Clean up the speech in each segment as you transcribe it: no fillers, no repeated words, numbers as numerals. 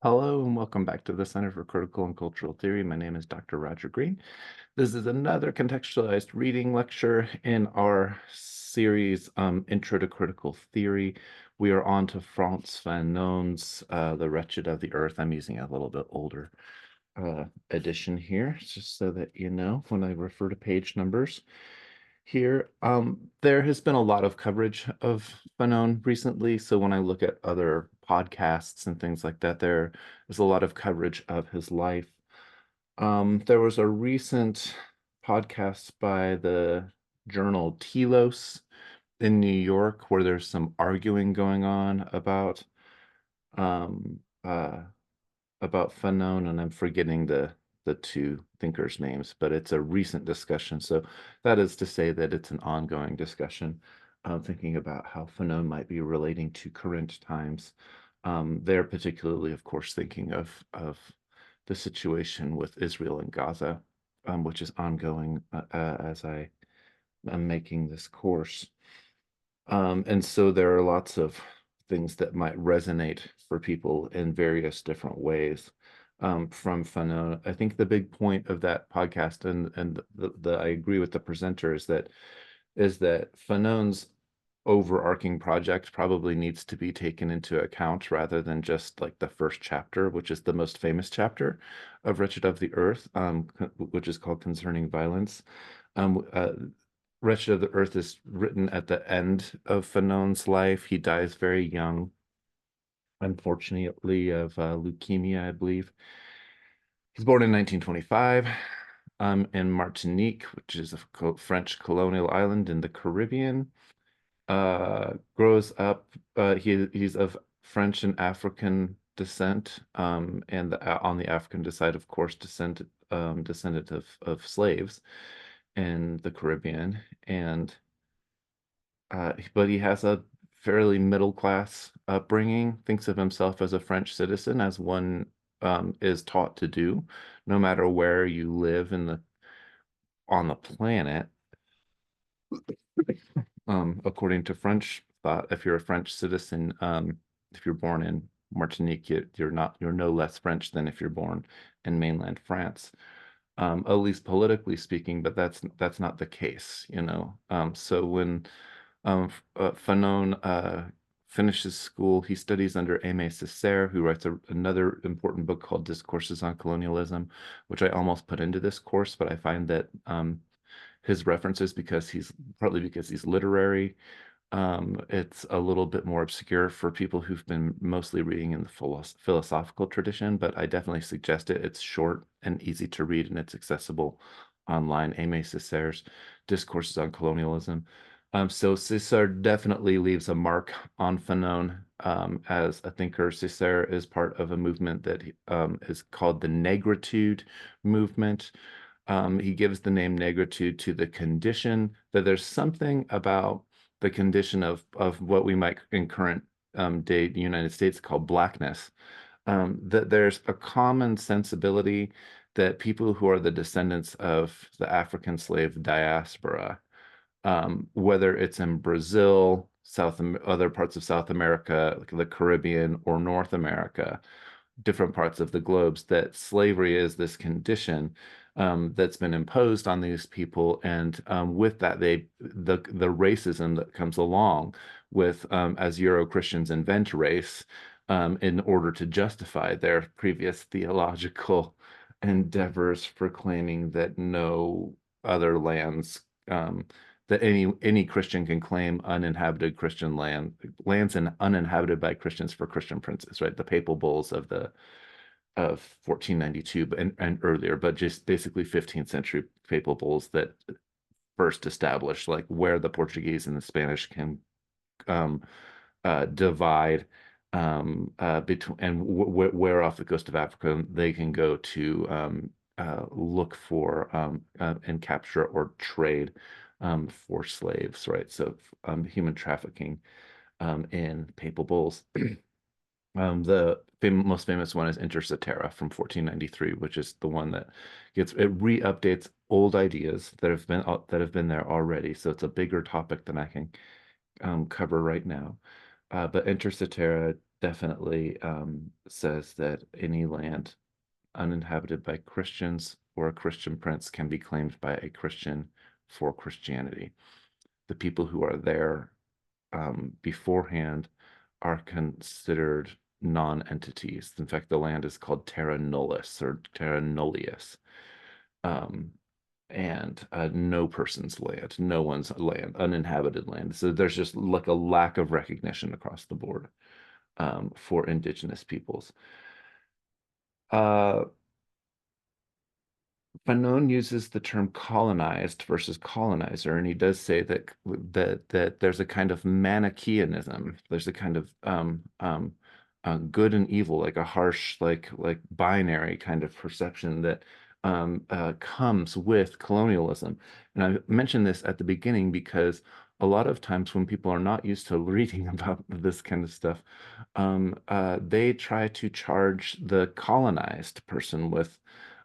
Hello and welcome back to the Center for Critical and Cultural Theory. My name is Dr. Roger Green. This is another contextualized reading lecture in our series, Intro to Critical Theory. We are on to Frantz Fanon's The Wretched of the Earth. I'm using a little bit older edition here, just so that you know when I refer to page numbers here. There has been a lot of coverage of Fanon recently. So when I look at other podcasts and things like that, there is a lot of coverage of his life. There was a recent podcast by the journal Telos in New York where there's some arguing going on um, uh, about Fanon, and I'm forgetting the two thinkers' names, but it's a recent discussion. So that is to say that it's an ongoing discussion, thinking about how Fanon might be relating to current times. They're particularly, of course, thinking of the situation with Israel and Gaza, which is ongoing as I am making this course. And so there are lots of things that might resonate for people in various different ways from Fanon. I think the big point of that podcast, and I agree with the presenter, is that Fanon's overarching project probably needs to be taken into account rather than just like the first chapter, which is the most famous chapter of Wretched of the Earth, which is called Concerning Violence. Um, uh, Wretched of the Earth is written at the end of Fanon's life. He dies very young, unfortunately, of leukemia, I believe. He's born in 1925 in Martinique, which is a French colonial island in the Caribbean. Grows up, he's of French and African descent, and on the African side, of course, descendant of slaves in the Caribbean. And but he has a fairly middle class upbringing, thinks of himself as a French citizen, as one is taught to do, no matter where you live on the planet. According to French thought, if you're a French citizen, if you're born in Martinique, you're no less French than if you're born in mainland France. At least politically speaking, but that's not the case, you know. So when Fanon finishes school, he studies under Aimé Césaire, who writes another important book called Discourses on Colonialism, which I almost put into this course, but I find that his references, partly because he's literary, it's a little bit more obscure for people who've been mostly reading in the philosophical tradition, but I definitely suggest it. It's short and easy to read, and it's accessible online. Aimé Césaire's Discourses on Colonialism. So Césaire definitely leaves a mark on Fanon as a thinker. Césaire is part of a movement that is called the Negritude movement. He gives the name negritude to the condition, that there's something about the condition of what we might in current day United States call blackness, that there's a common sensibility that people who are the descendants of the African slave diaspora, whether it's in Brazil, other parts of South America, like the Caribbean, or North America, different parts of the globes, that slavery is this condition that's been imposed on these people, and with that, the racism that comes along with as Euro-Christians invent race in order to justify their previous theological endeavors for claiming that no other lands that any Christian can claim uninhabited Christian lands and uninhabited by Christians for Christian princes, right? The papal bulls of 1492 and earlier, but just basically 15th century papal bulls that first established like where the Portuguese and the Spanish can um, divide between, and where off the coast of Africa they can go to look for and capture or trade for slaves, right? So human trafficking in papal bulls. The most famous one is Inter Cetera from 1493, which is the one that it re-updates old ideas that have been there already. So it's a bigger topic than I can cover right now. But Inter Cetera definitely says that any land uninhabited by Christians or a Christian prince can be claimed by a Christian for Christianity. The people who are there beforehand are considered non-entities. In fact, the land is called terra nullis or terra nullius, um, and no person's land, no one's land, uninhabited land. So there's just like a lack of recognition across the board for indigenous peoples. Uh, Fanon uses the term colonized versus colonizer, and he does say that there's a kind of Manichaeanism. There's a kind of good and evil, like a harsh, like binary kind of perception that comes with colonialism. And I mentioned this at the beginning because a lot of times when people are not used to reading about this kind of stuff, they try to charge the colonized person with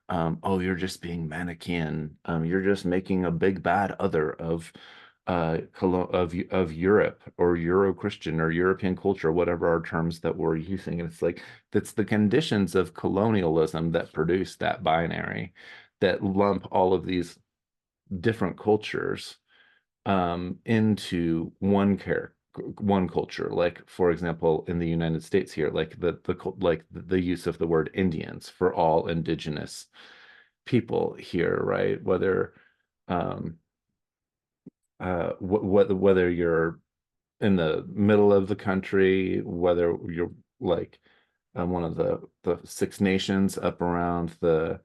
oh, you're just being Manichaean. You're just making a big bad other of of Europe or Euro-Christian or European culture, whatever our terms that we're using. And it's like that's the conditions of colonialism that produce that binary, that lump all of these different cultures into one culture. Like for example, in the United States here, like the use of the word Indians for all indigenous people here, right? Whether um whether you're in the middle of the country, whether you're like one of the Six Nations up around the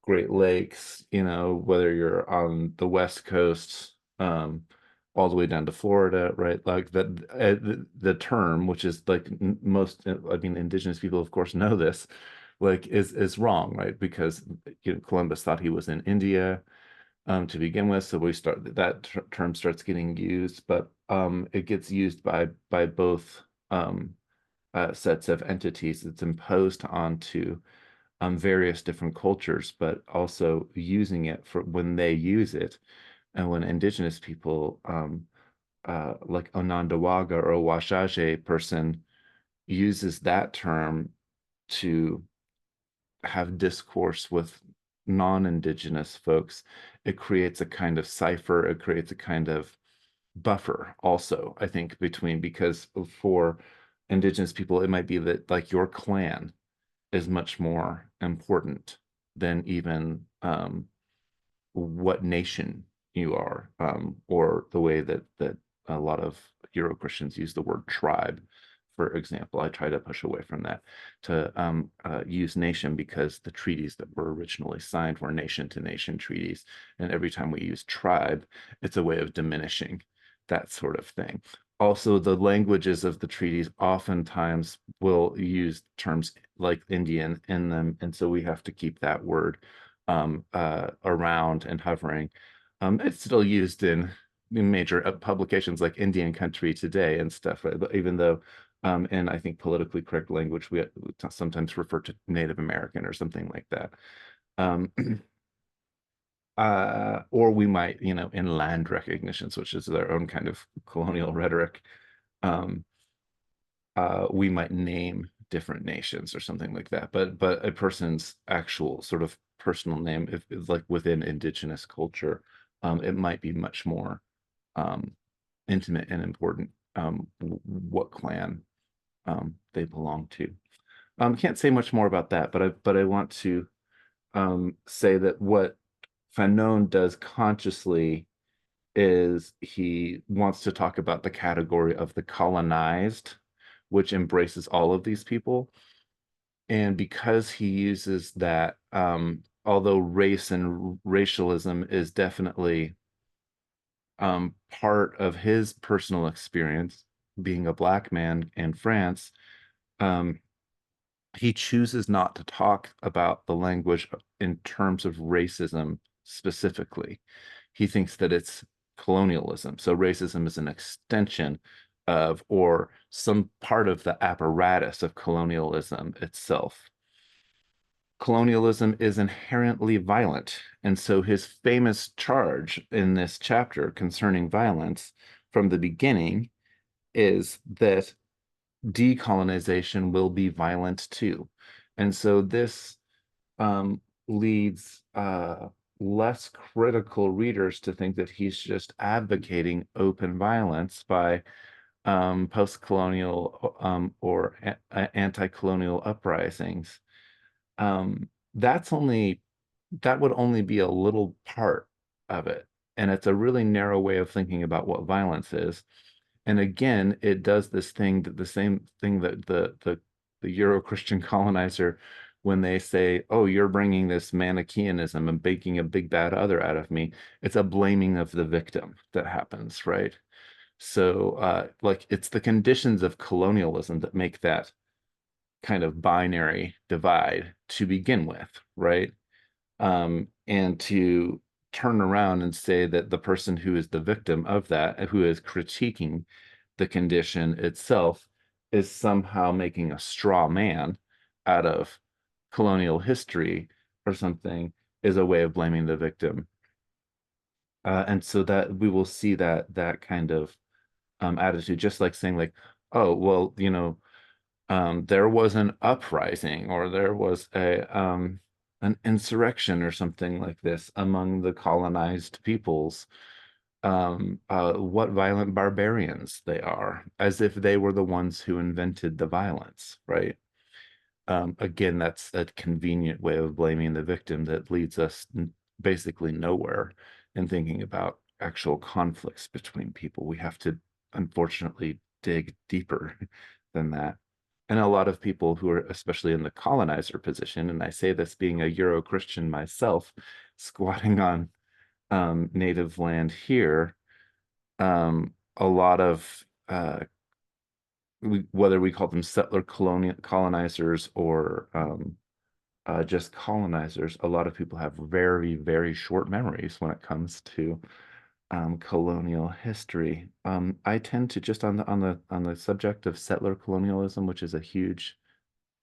Great Lakes, whether you're on the West Coast, all the way down to Florida, right? Like that, the term, which is like most, I mean, indigenous people, of course, know this, like is wrong, right? Because Columbus thought he was in India to begin with, so we start that term starts getting used, but it gets used by both sets of entities. It's imposed onto various different cultures, but also using it for when they use it, and when indigenous people, like Onondaga or a Washaje person, uses that term to have discourse with non-indigenous folks, it creates a kind of cipher, it creates a kind of buffer also, I think, between, because for indigenous people, it might be that like your clan is much more important than even what nation you are, or the way that a lot of Euro Christians use the word tribe. For example, I try to push away from that to use nation, because the treaties that were originally signed were nation to nation treaties. And every time we use tribe, it's a way of diminishing that sort of thing. Also, the languages of the treaties oftentimes will use terms like Indian in them. And so we have to keep that word around and hovering. It's still used in major publications like Indian Country Today and stuff, right? Even though in I think politically correct language, we sometimes refer to Native American or something like that. Um, or we might, in land recognitions, which is their own kind of colonial rhetoric, um, we might name different nations or something like that. But a person's actual sort of personal name, if it's like within indigenous culture, it might be much more um, intimate and important, what clan they belong to. Can't say much more about that, but I want to say that what Fanon does consciously is he wants to talk about the category of the colonized, which embraces all of these people. And because he uses that, although race and racialism is definitely part of his personal experience being a black man in France, um, he chooses not to talk about the language in terms of racism specifically. He thinks that it's colonialism. So racism is an extension of, or some part of the apparatus of colonialism itself. Colonialism is inherently violent. And so his famous charge in this chapter concerning violence from the beginning is that decolonization will be violent too. And so this leads less critical readers to think that he's just advocating open violence by post-colonial or anti-colonial uprisings. That's only that would only be a little part of it. And it's a really narrow way of thinking about what violence is. And again, it does this thing that the same thing that the Euro-Christian colonizer, when they say, "Oh, you're bringing this Manichaeanism and baking a big bad other out of me," it's a blaming of the victim that happens, right? So, like, it's the conditions of colonialism that make that kind of binary divide to begin with, right? And to turn around and say that the person who is the victim of that, who is critiquing the condition itself, is somehow making a straw man out of colonial history or something, is a way of blaming the victim. And so that we will see that kind of attitude, just like saying like, oh, well, there was an uprising or there was a an insurrection or something like this among the colonized peoples. What violent barbarians they are, as if they were the ones who invented the violence, right? Again, that's a convenient way of blaming the victim that leads us basically nowhere in thinking about actual conflicts between people. We have to, unfortunately, dig deeper than that. And a lot of people who are, especially in the colonizer position, and I say this being a Euro-Christian myself, squatting on native land here, a lot of whether we call them settler colonizers or just colonizers, a lot of people have very, very short memories when it comes to colonial history. I tend to just on the subject of settler colonialism, which is a huge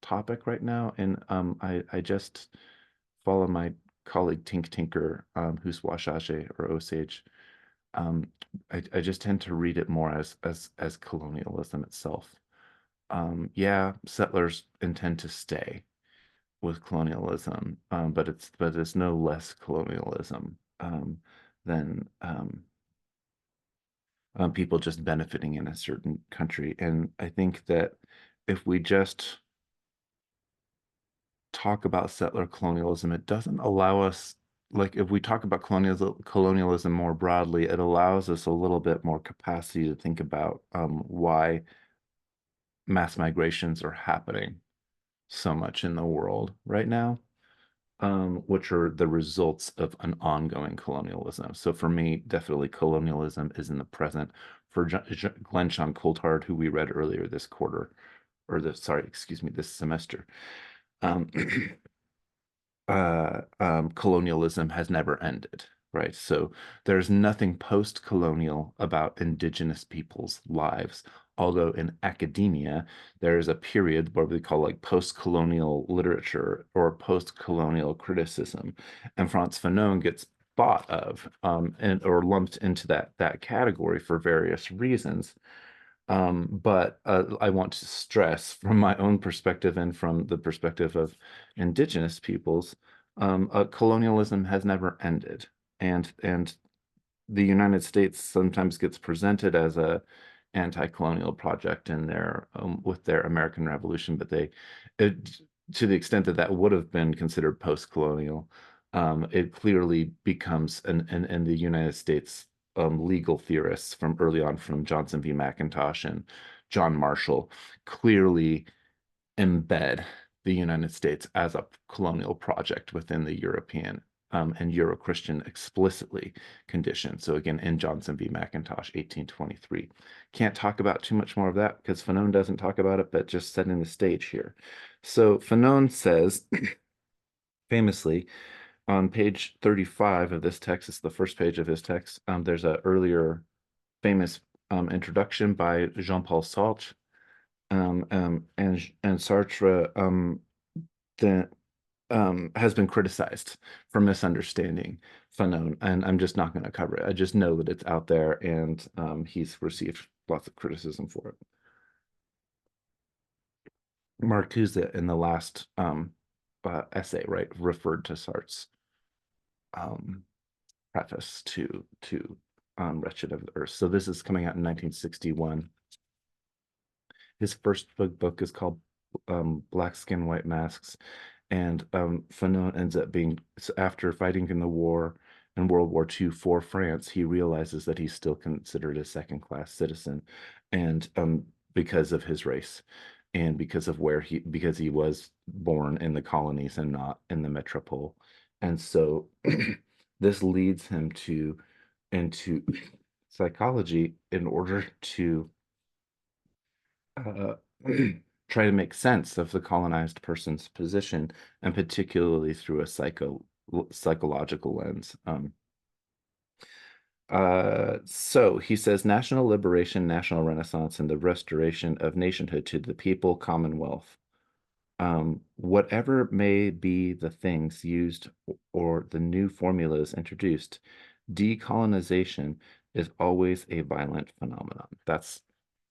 topic right now, and I just follow my colleague Tink Tinker, who's Washache or Osage. Um, I just tend to read it more as colonialism itself. Yeah, settlers intend to stay with colonialism, but it's no less colonialism than people just benefiting in a certain country. And I think that if we just talk about settler colonialism, it doesn't allow us, like if we talk about colonialism more broadly, it allows us a little bit more capacity to think about why mass migrations are happening so much in the world right now, which are the results of an ongoing colonialism. So for me, definitely colonialism is in the present. For Glenn Sean Coulthard, who we read earlier this quarter, or this, sorry, excuse me, this semester, um, colonialism has never ended, right? So there's nothing post-colonial about indigenous people's lives. Although in academia, there is a period where we call like post-colonial literature or post-colonial criticism, and Frantz Fanon gets thought of and or lumped into that category for various reasons. But I want to stress from my own perspective and from the perspective of indigenous peoples, colonialism has never ended. And the United States sometimes gets presented as a anti-colonial project in their with their American Revolution, but it, to the extent that that would have been considered post-colonial, it clearly becomes and the United States legal theorists from early on, from Johnson v. McIntosh and John Marshall, clearly embed the United States as a colonial project within the European and Euro-Christian explicitly conditioned. So again, in Johnson v. McIntosh, 1823. Can't talk about too much more of that because Fanon doesn't talk about it, but just setting the stage here. So Fanon says, famously, on page 35 of this text, it's the first page of his text, there's an earlier famous introduction by Jean-Paul Sartre, and Sartre the, has been criticized for misunderstanding Fanon, and I'm just not going to cover it. I just know that it's out there, and he's received lots of criticism for it. Marcuse in the last essay, right, referred to Sartre's um, preface to Wretched of the Earth. So this is coming out in 1961. His first book is called Black Skin, White Masks, and Fanon ends up being, after fighting in the war in World War II for France, he realizes that he's still considered a second-class citizen, and because of his race, and because he was born in the colonies and not in the metropole, and so this leads him to into psychology in order to uh, try to make sense of the colonized person's position, and particularly through a psychological lens. So he says national liberation, national renaissance, and the restoration of nationhood to the people, commonwealth. Whatever may be the things used or the new formulas introduced, decolonization is always a violent phenomenon. That's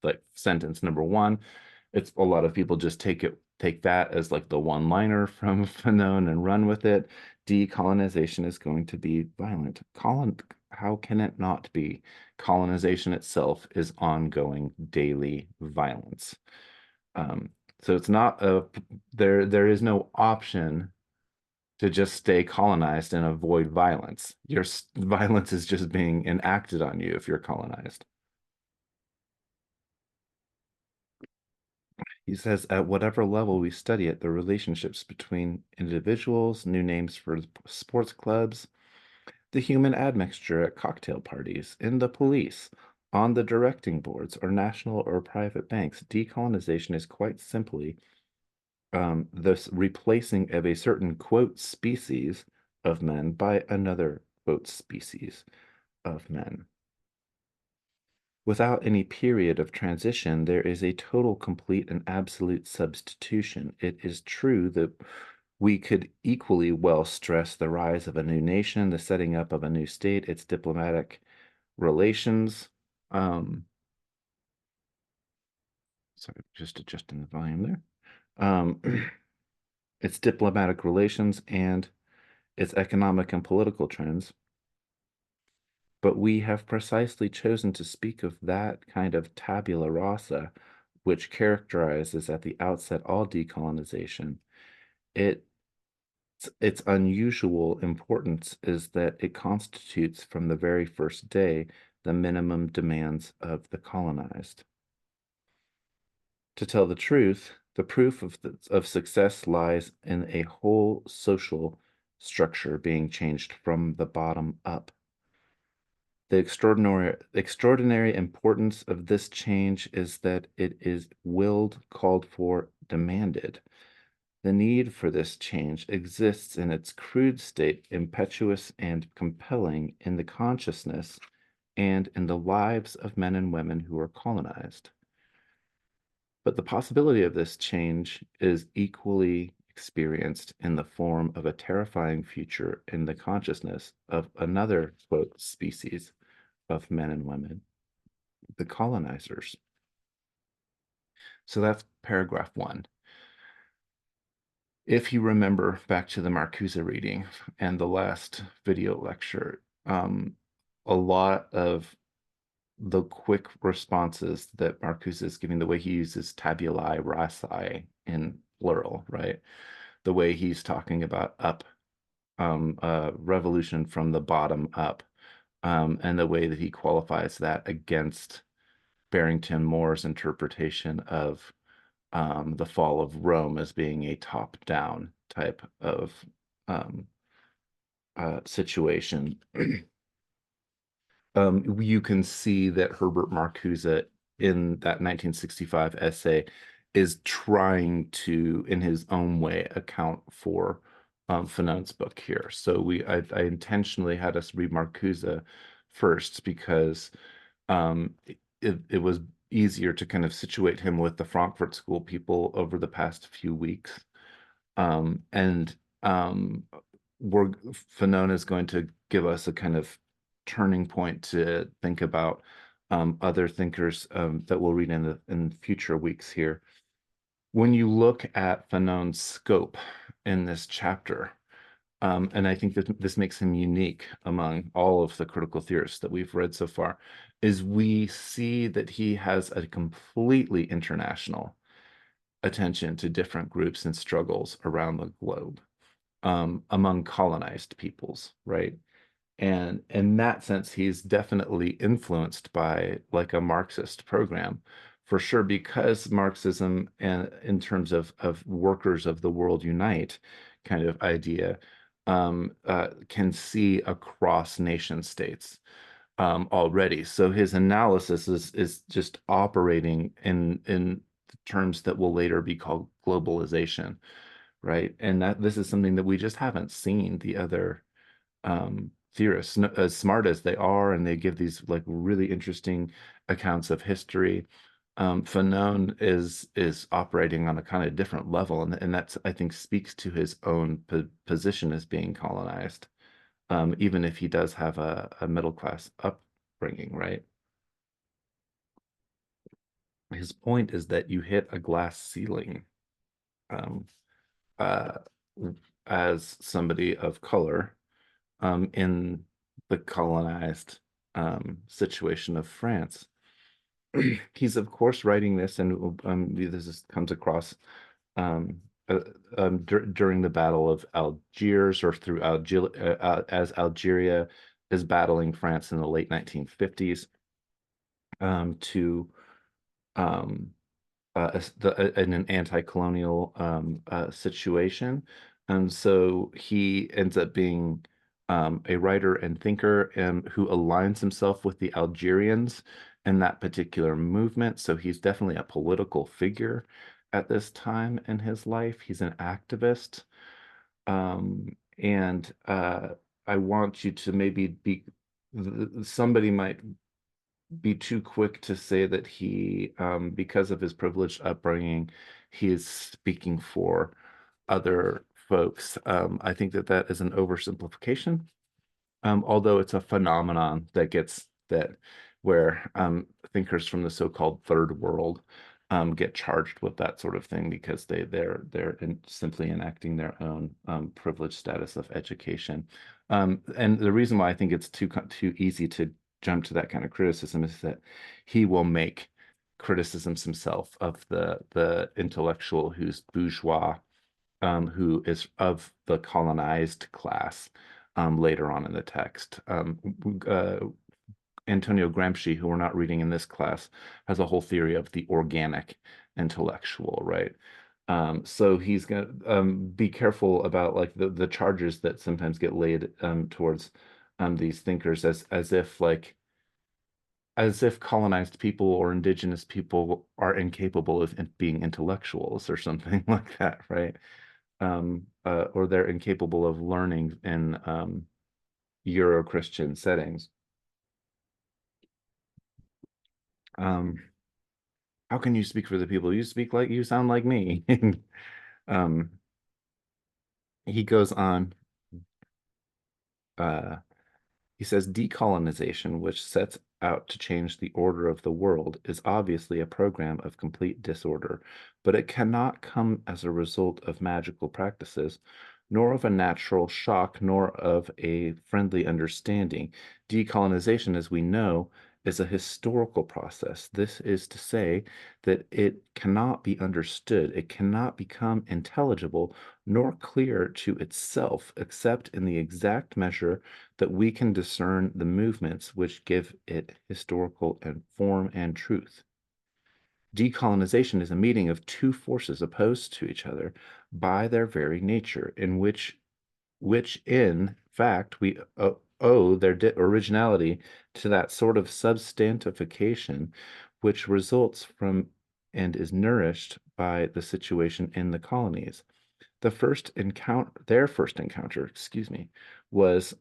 like sentence number one. It's a lot of people just take that as like the one-liner from Fanon and run with it. Decolonization is going to be violent. How can it not be? Colonization itself is ongoing daily violence. Um, so it's not there is no option to just stay colonized and avoid violence. Your violence is just being enacted on you if you're colonized. He says, at whatever level we study it, the relationships between individuals, new names for sports clubs, the human admixture at cocktail parties, in the police, on the directing boards, or national or private banks, decolonization is quite simply this replacing of a certain quote species of men by another quote species of men. Without any period of transition, there is a total, complete, and absolute substitution. It is true that we could equally well stress the rise of a new nation, the setting up of a new state, its diplomatic relations. Um, sorry, just adjusting the volume there. Um, its diplomatic relations and its economic and political trends. But we have precisely chosen to speak of that kind of tabula rasa, which characterizes at the outset all decolonization. It, its unusual importance is that it constitutes from the very first day the minimum demands of the colonized. To tell the truth, the proof of success lies in a whole social structure being changed from the bottom up. The extraordinary importance of this change is that it is willed, called for, demanded. The need for this change exists in its crude state, impetuous and compelling in the consciousness and in the lives of men and women who are colonized. But the possibility of this change is equally experienced in the form of a terrifying future in the consciousness of another, quote, species of men and women, the colonizers. So that's paragraph one. If you remember back to the Marcuse reading and the last video lecture, a lot of the quick responses that Marcuse is giving, the way he uses tabulae rasa in plural, right? The way he's talking about up, revolution from the bottom up, and the way that he qualifies that against Barrington Moore's interpretation of the fall of Rome as being a top-down type of um, situation. You can see that Herbert Marcuse in that 1965 essay is trying to, in his own way, account for Fanon's book here. So I intentionally had us read Marcuse first because it was easier to kind of situate him with the Frankfurt School people over the past few weeks. And Fanon is going to give us a kind of turning point to think about other thinkers that we'll read in future weeks here. when you look at Fanon's scope in this chapter, and I think that this makes him unique among all of the critical theorists that we've read so far, is we see that he has a completely international attention to different groups and struggles around the globe, among colonized peoples, right? And in that sense, he's definitely influenced by like a Marxist program for sure, because Marxism and in terms of workers of the world unite kind of idea can see across nation states already. So his analysis is just operating in terms that will later be called globalization, right? And that this is something that we just haven't seen the other theorists, as smart as they are, and they give these like really interesting accounts of history. Fanon is operating on a kind of different level, and that's I think speaks to his own position as being colonized, even if he does have a middle class upbringing, right? His point is that you hit a glass ceiling, um, uh, as somebody of color in the colonized situation of France. He's of course writing this, and comes across um, uh, during the Battle of Algiers, or through as Algeria is battling France in the late 1950s, to um, in an anti-colonial situation. And so he ends up being a writer and thinker, who aligns himself with the Algerians in that particular movement. So he's definitely a political figure at this time in his life. He's an activist. And I want you to maybe be, somebody might be too quick to say that he, because of his privileged upbringing, he is speaking for other folks. I think that that is an oversimplification, although it's a phenomenon that gets that where thinkers from the so-called third world get charged with that sort of thing because they're simply enacting their own privileged status of education. And the reason why I think it's too easy to jump to that kind of criticism is that he will make criticisms himself of the intellectual who's bourgeois, who is of the colonized class, later on in the text. Antonio Gramsci, who we're not reading in this class, has a whole theory of the organic intellectual, right? So he's gonna be careful about like the charges that sometimes get laid towards these thinkers, as if colonized people or indigenous people are incapable of being intellectuals or something like that, right? Or they're incapable of learning in Euro-Christian settings. Um, how can you speak for the people? You sound like me. Um, he goes on, uh, he says decolonization, which sets out to change the order of the world, is obviously a program of complete disorder, but it cannot come as a result of magical practices, nor of a natural shock, nor of a friendly understanding. Decolonization, as we know, is a historical process. This is to say that it cannot be understood, it cannot become intelligible nor clear to itself, except in the exact measure that we can discern the movements which give it historical and form and truth. Decolonization is a meeting of two forces opposed to each other by their very nature, in which in fact we owe their originality to that sort of substantification which results from and is nourished by the situation in the colonies. Their first encounter, excuse me, was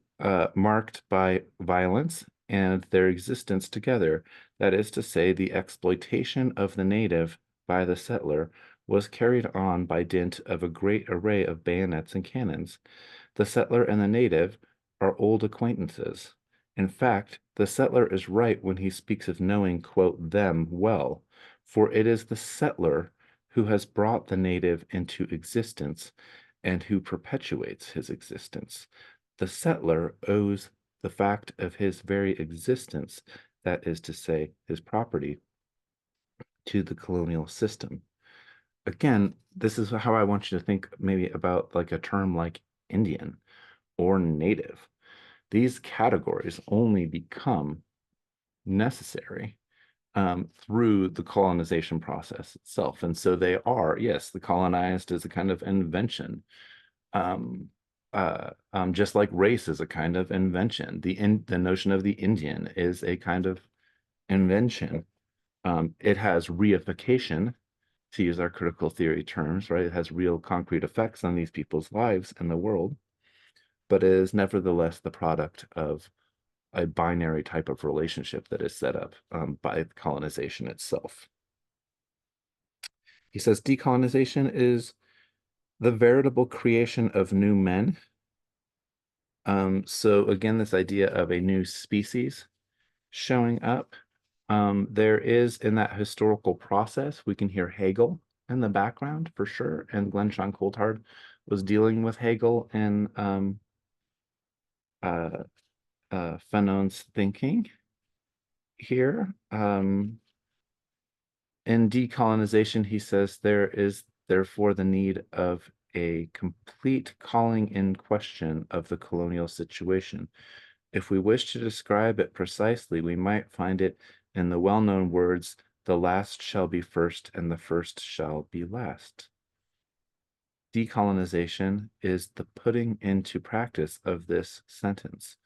marked by violence and their existence together. That is to say, the exploitation of the native by the settler was carried on by dint of a great array of bayonets and cannons. The settler and the native are old acquaintances. In fact, the settler is right when he speaks of knowing, quote, them well, for it is the settler who has brought the native into existence and who perpetuates his existence. The settler owes the fact of his very existence, that is to say, his property, to the colonial system. Again, this is how I want you to think maybe about like a term like Indian or native. These categories only become necessary through the colonization process itself. And so they are, yes, the colonized is a kind of invention. Just like race is a kind of invention. The notion of the Indian is a kind of invention. It has reification, to use our critical theory terms, right? It has real concrete effects on these people's lives and the world, but it is nevertheless the product of a binary type of relationship that is set up by colonization itself. He says decolonization is the veritable creation of new men. So again, this idea of a new species showing up. There is in that historical process, we can hear Hegel in the background for sure. And Glenshon Coulthard was dealing with Hegel in Fanon's thinking here. In decolonization, he says there is therefore the need of a complete calling in question of the colonial situation. If we wish to describe it precisely, we might find it in the well-known words, the last shall be first and the first shall be last. Decolonization is the putting into practice of this sentence.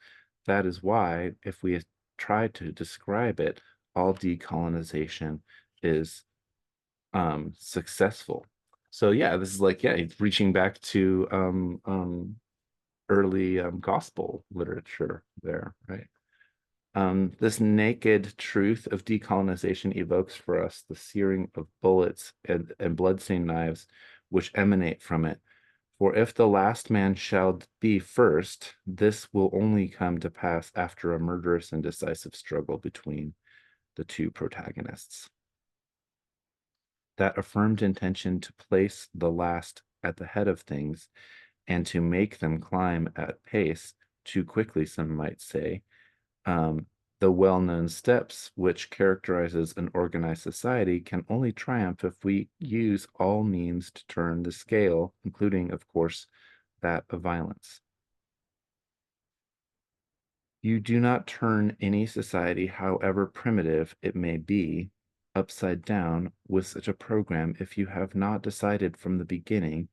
That is why, if we try to describe it, all decolonization is successful. So yeah, this is like, yeah, reaching back to early gospel literature there, right? This naked truth of decolonization evokes for us the searing of bullets and bloodstained knives which emanate from it. For if the last man shall be first, this will only come to pass after a murderous and decisive struggle between the two protagonists. That affirmed intention to place the last at the head of things and to make them climb at pace, too quickly, some might say, the well-known steps which characterizes an organized society can only triumph if we use all means to turn the scale, including, of course, that of violence. You do not turn any society, however primitive it may be, upside down with such a program if you have not decided from the beginning,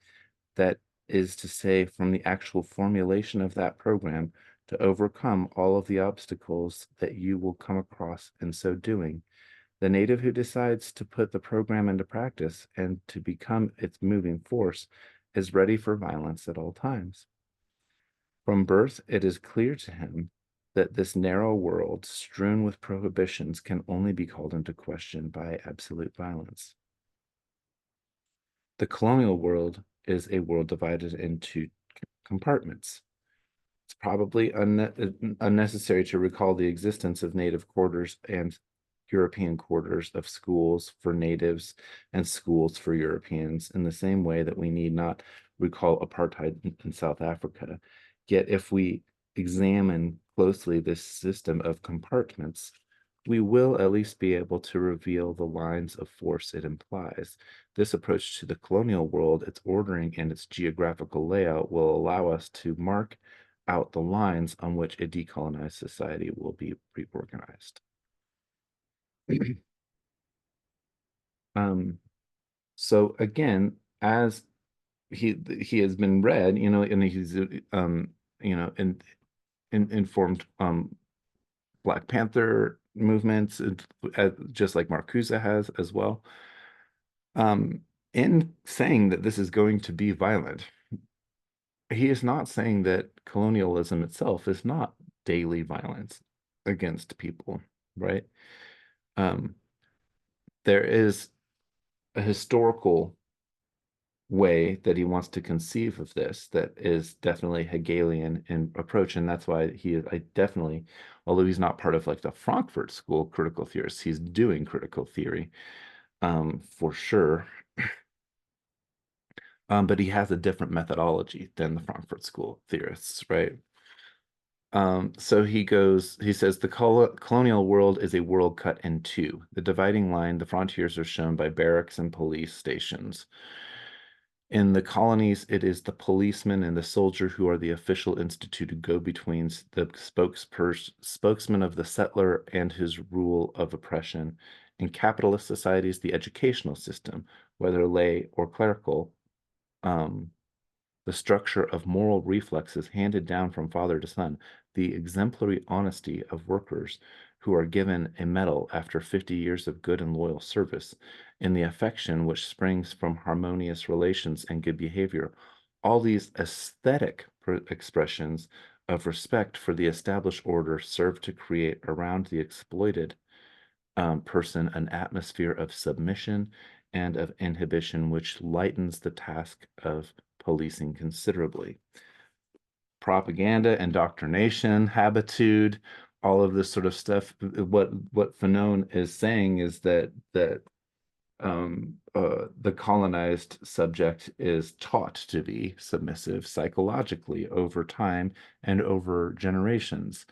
that is to say, from the actual formulation of that program, to overcome all of the obstacles that you will come across in so doing. The native who decides to put the program into practice and to become its moving force is ready for violence at all times. From birth, it is clear to him that this narrow world strewn with prohibitions can only be called into question by absolute violence. The colonial world is a world divided into compartments. It's probably unnecessary to recall the existence of native quarters and European quarters of schools for natives and schools for Europeans in the same way that we need not recall apartheid in South Africa. Yet if we examine closely this system of compartments, we will at least be able to reveal the lines of force it implies. This approach to the colonial world, its ordering and its geographical layout will allow us to mark out the lines on which a decolonized society will be reorganized. So again, as he has been read, and he's informed Black Panther movements, just like Marcuse has as well. In saying that this is going to be violent, he is not saying that colonialism itself is not daily violence against people, right? There is a historical way that he wants to conceive of this that is definitely Hegelian in approach, and that's why I definitely, although he's not part of like the Frankfurt School critical theorists, he's doing critical theory for sure. But he has a different methodology than the Frankfurt School theorists, right? So he says the colonial world is a world cut in two. The dividing line, the frontiers are shown by barracks and police stations. In the colonies, it is the policeman and the soldier who are the official instituted go-betweens, the spokesman of the settler and his rule of oppression. In capitalist societies, the educational system, whether lay or clerical, um, the structure of moral reflexes handed down from father to son, the exemplary honesty of workers who are given a medal after 50 years of good and loyal service, in the affection which springs from harmonious relations and good behavior. All these aesthetic expressions of respect for the established order serve to create around the exploited person an atmosphere of submission and of inhibition, which lightens the task of policing considerably. Propaganda, indoctrination, habitude, all of this sort of stuff. What Fanon is saying is that the colonized subject is taught to be submissive psychologically over time and over generations.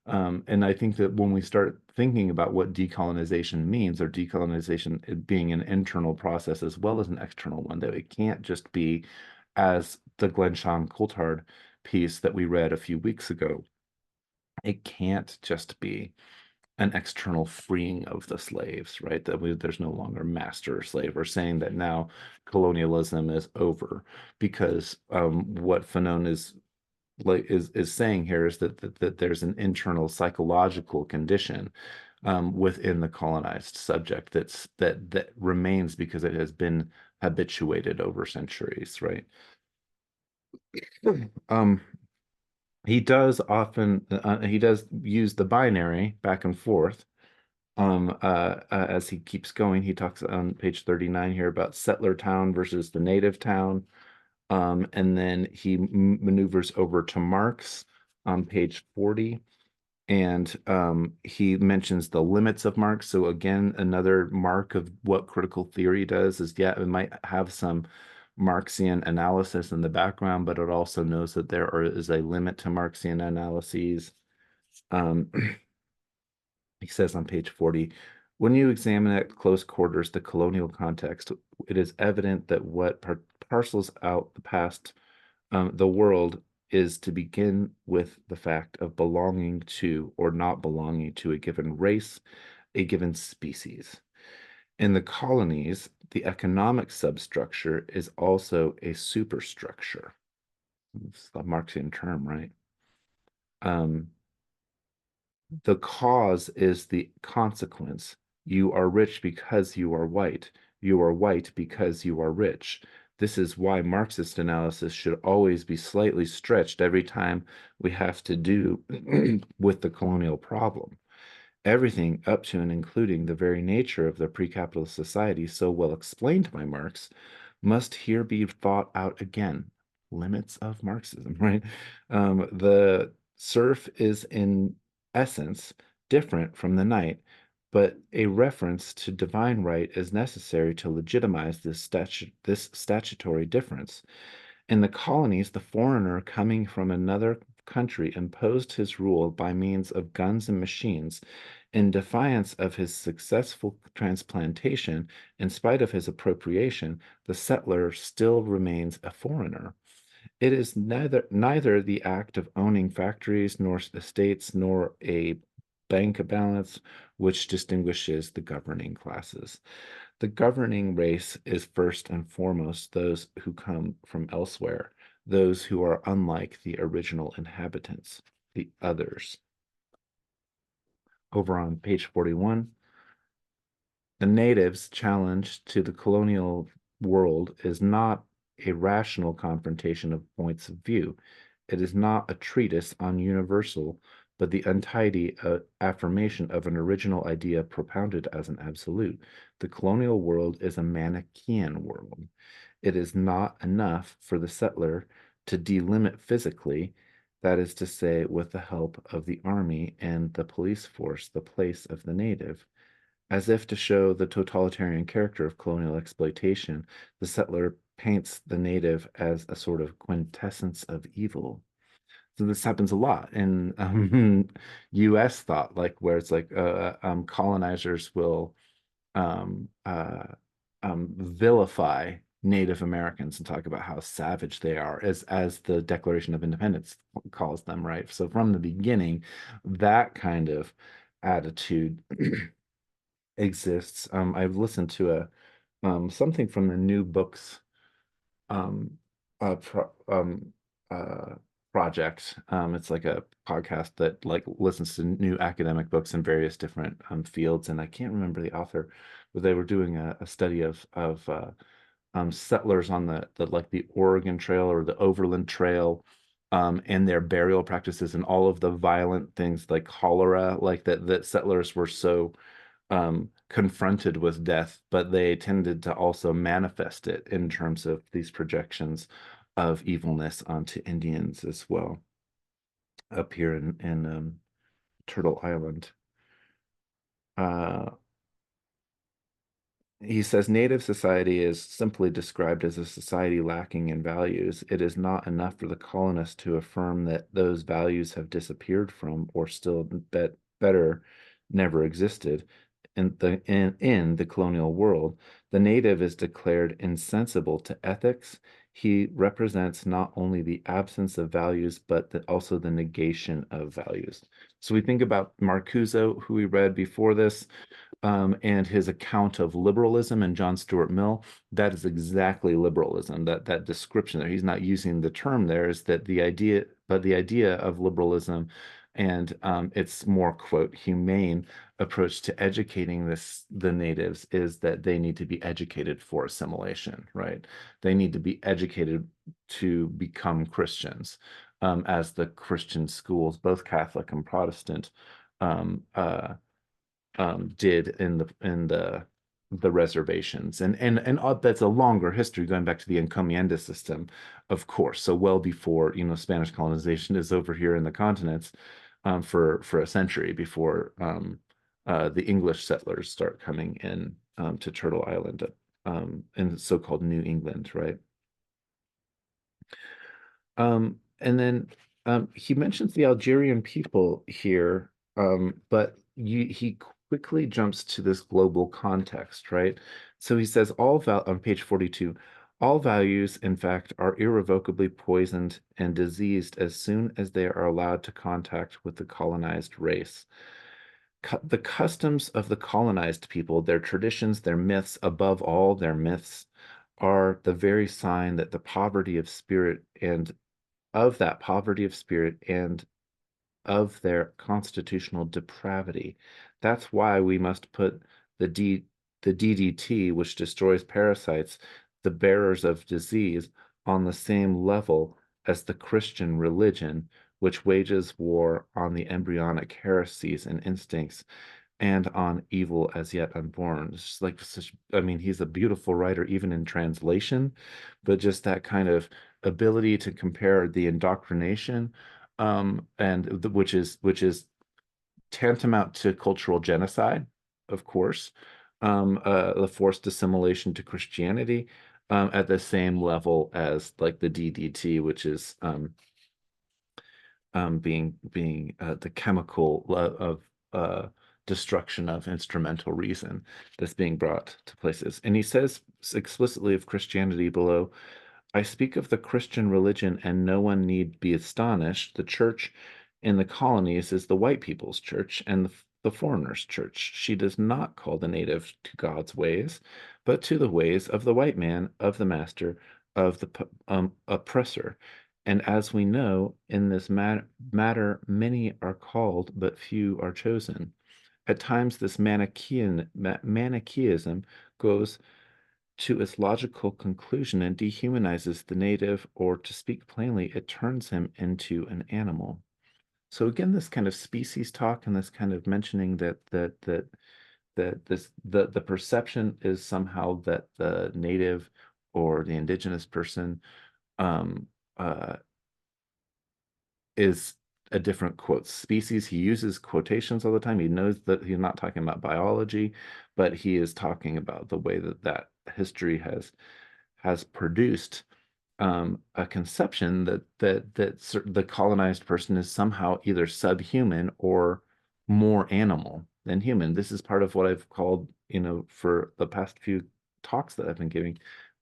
And I think that when we start thinking about what decolonization means, or decolonization being an internal process as well as an external one, that it can't just be as the Glensham Coulthard piece that we read a few weeks ago. It can't just be an external freeing of the slaves, right? There's no longer master or slave, or saying that now colonialism is over, because what Fanon is saying here is that there's an internal psychological condition within the colonized subject that remains because it has been habituated over centuries, right? Um, he does use the binary back and forth. As he keeps going, he talks on page 39 here about settler town versus the native town. And then he maneuvers over to Marx on page 40, and he mentions the limits of Marx. So again, another mark of what critical theory does is, yeah, it might have some Marxian analysis in the background, but it also knows that is a limit to Marxian analyses. Um, he says on page 40, when you examine at close quarters the colonial context, it is evident that what parcels out the past, the world, is to begin with the fact of belonging to or not belonging to a given race, a given species. In the colonies, the economic substructure is also a superstructure. It's a Marxian term, right? Um, The cause is the consequence. You are rich because you are white. You are white because you are rich. This is why Marxist analysis should always be slightly stretched every time we have to do with the colonial problem. Everything up to and including the very nature of the pre-capitalist society so well explained by Marx must here be thought out again. Limits of Marxism, right? The serf is in essence different from the knight, but a reference to divine right is necessary to legitimize this statutory difference. In the colonies, the foreigner coming from another country imposed his rule by means of guns and machines. In defiance of his successful transplantation, in spite of his appropriation, the settler still remains a foreigner. It is neither the act of owning factories, nor estates, nor a bank balance which distinguishes the governing classes. The governing race is first and foremost those who come from elsewhere, those who are unlike the original inhabitants, the others. Over on page 41, the natives' challenge to the colonial world is not a rational confrontation of points of view. It is not a treatise on universal, but the untidy affirmation of an original idea propounded as an absolute. The colonial world is a Manichaean world. It is not enough for the settler to delimit physically, that is to say, with the help of the army and the police force, the place of the native. As if to show the totalitarian character of colonial exploitation, the settler paints the native as a sort of quintessence of evil. So this happens a lot in U.S. thought, like where it's like colonizers will um, uh, vilify Native Americans and talk about how savage they are, as the Declaration of Independence calls them, right? So from the beginning, that kind of attitude exists. I've listened to a something from the New Books um, pro uh, project. It's like a podcast that like listens to new academic books in various different fields, and I can't remember the author, but they were doing a study of settlers on the like the Oregon Trail or the Overland Trail. And their burial practices and all of the violent things like cholera, like that settlers were so confronted with death, but they tended to also manifest it in terms of these projections of evilness onto Indians as well up here in Turtle Island. Uh, He says native society is simply described as a society lacking in values. It is not enough for the colonists to affirm that those values have disappeared from, or still better, never existed in the colonial world. The native is declared insensible to ethics. He represents not only the absence of values, but also the negation of values. So we think about Marcuse, who we read before this, and his account of liberalism and John Stuart Mill, that is exactly liberalism. That description there, he's not using the term there, is that the idea, but the idea of liberalism and its more, quote, humane approach to educating the natives is that they need to be educated for assimilation, right? They need to be educated to become Christians, as the Christian schools, both Catholic and Protestant, um, uh, did in the reservations, and that's a longer history going back to the encomienda system, of course. So well before Spanish colonization is over here in the continents, for a century before the English settlers start coming in to Turtle Island, in so-called New England, right? And then he mentions the Algerian people here, but he quickly jumps to this global context, right? So he says all val on page 42, all values, in fact, are irrevocably poisoned and diseased as soon as they are allowed to contact with the colonized race. The customs of the colonized people, their traditions, their myths, above all, their myths, are the very sign that the poverty of spirit and of that poverty of spirit and of their constitutional depravity. That's why we must put the D the DDT, which destroys parasites, the bearers of disease, on the same level as the Christian religion, which wages war on the embryonic heresies and instincts and on evil as yet unborn. It's just like such, I mean, he's a beautiful writer, even in translation, but just that kind of ability to compare the indoctrination, which is tantamount to cultural genocide, of course, the forced assimilation to Christianity, at the same level as like the DDT, which is being the chemical of destruction of instrumental reason that's being brought to places. And he says explicitly of Christianity below, I speak of the Christian religion, and no one need be astonished. The church in the colonies is the white people's church and the foreigners' church. She does not call the native to God's ways, but to the ways of the white man, of the master, of the oppressor. And as we know, in this matter, many are called, but few are chosen. At times, this Manichaeism goes to its logical conclusion and dehumanizes the native, or to speak plainly, it turns him into an animal. So again, this kind of species talk and this kind of mentioning that the perception is somehow that the native or the indigenous person um, uh, is a different quote species. He uses quotations all the time. He knows that he's not talking about biology, but he is talking about the way that history has produced a conception that the colonized person is somehow either subhuman or more animal than human. This is part of what I've called, for the past few talks that I've been giving,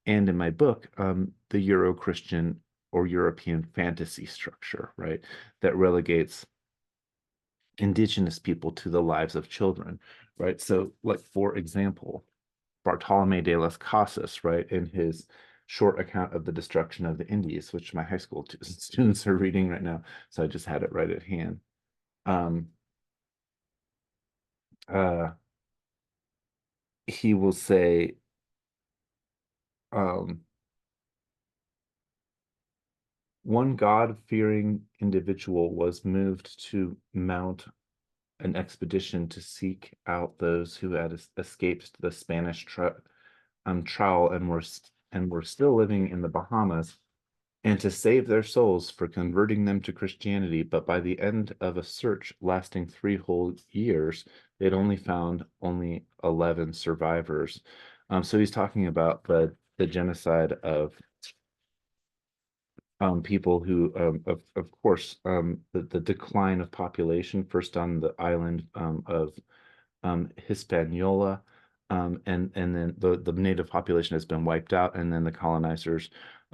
and in my book, the Euro-Christian or European fantasy structure, right? That relegates indigenous people to the lives of children, right? So, like, for example, Bartolome de las Casas, right, in his short account of the destruction of the Indies, which my high school students are reading right now. So I just had it right at hand. Um, uh, he will say, um, one God-fearing individual was moved to mount an expedition to seek out those who had escaped the Spanish trowel and were still living in the Bahamas, and to save their souls for converting them to Christianity. But by the end of a search lasting 3 whole years, they'd only found only 11 survivors. So he's talking about the genocide of people who, of course, the decline of population first on the island of Hispaniola, and then the native population has been wiped out, and then the colonizers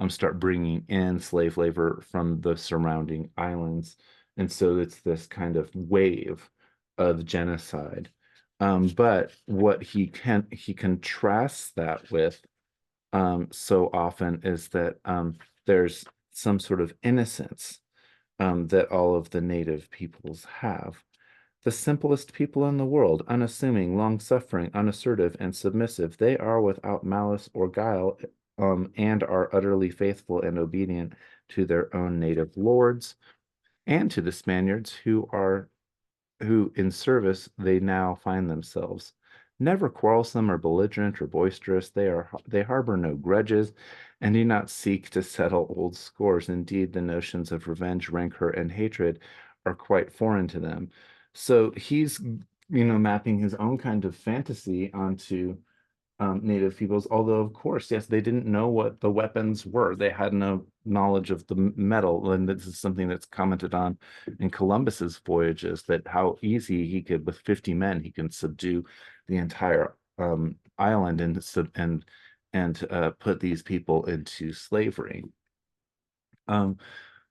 start bringing in slave labor from the surrounding islands, and so it's this kind of wave of genocide. But what he contrasts that with so often is that there's some sort of innocence that all of the native peoples have. The simplest people in the world, unassuming, long-suffering, unassertive, and submissive, they are without malice or guile, and are utterly faithful and obedient to their own native lords and to the Spaniards who in service they now find themselves. Never quarrelsome or belligerent or boisterous, they harbor no grudges and do not seek to settle old scores. Indeed, the notions of revenge, rancor, and hatred are quite foreign to them. So he's, mapping his own kind of fantasy onto native peoples, although of course, yes, they didn't know what the weapons were. They had no knowledge of the metal, and this is something that's commented on in Columbus's voyages, that how easy he could, with 50 men, he can subdue the entire island and put these people into slavery.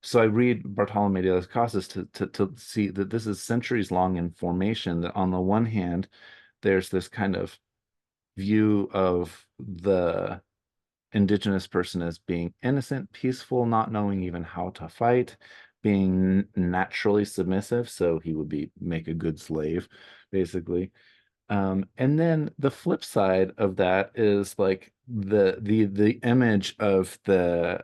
So I read Bartolome de las Casas to see that this is centuries long in formation, that on the one hand, there's this kind of view of the indigenous person as being innocent, peaceful, not knowing even how to fight, being naturally submissive, so he would make a good slave, basically. And then the flip side of that is like the image of the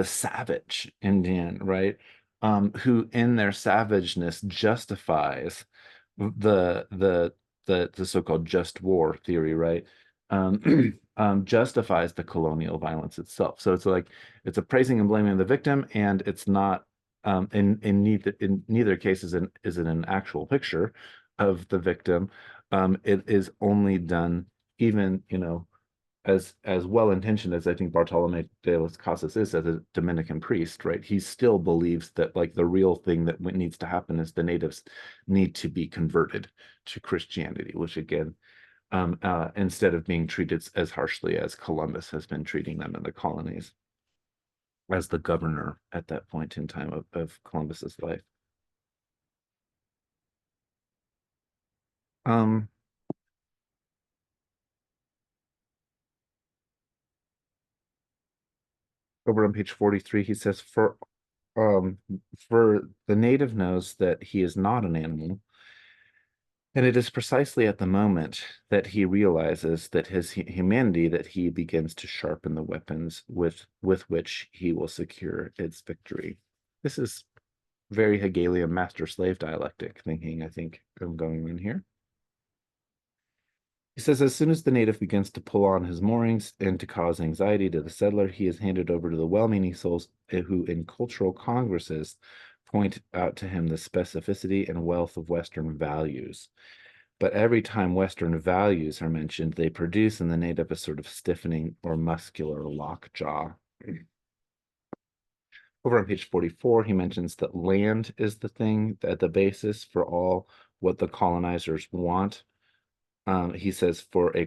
savage Indian, right? Who in their savageness justifies the the the so-called just war theory, right? Justifies the colonial violence itself. So it's like it's a praising and blaming the victim, and it's not in neither case is it an actual picture of the victim. It is only done, even, as well intentioned as I think Bartolome de las Casas is as a Dominican priest, right? He still believes that like the real thing that needs to happen is the natives need to be converted to Christianity, which again, instead of being treated as harshly as Columbus has been treating them in the colonies, as the governor at that point in time of Columbus's life. Um, Over on page 43, he says, um, for the native knows that he is not an animal, and it is precisely at the moment that he realizes that his humanity that he begins to sharpen the weapons with which he will secure its victory. This is very Hegelian master-slave dialectic thinking, I think, I'm going in here. He says, as soon as the native begins to pull on his moorings and to cause anxiety to the settler, he is handed over to the well-meaning souls who in cultural congresses point out to him the specificity and wealth of Western values. But every time Western values are mentioned, they produce in the native a sort of stiffening or muscular lockjaw. Over on page 44, he mentions that land is the thing at the basis for all what the colonizers want. He says for uh,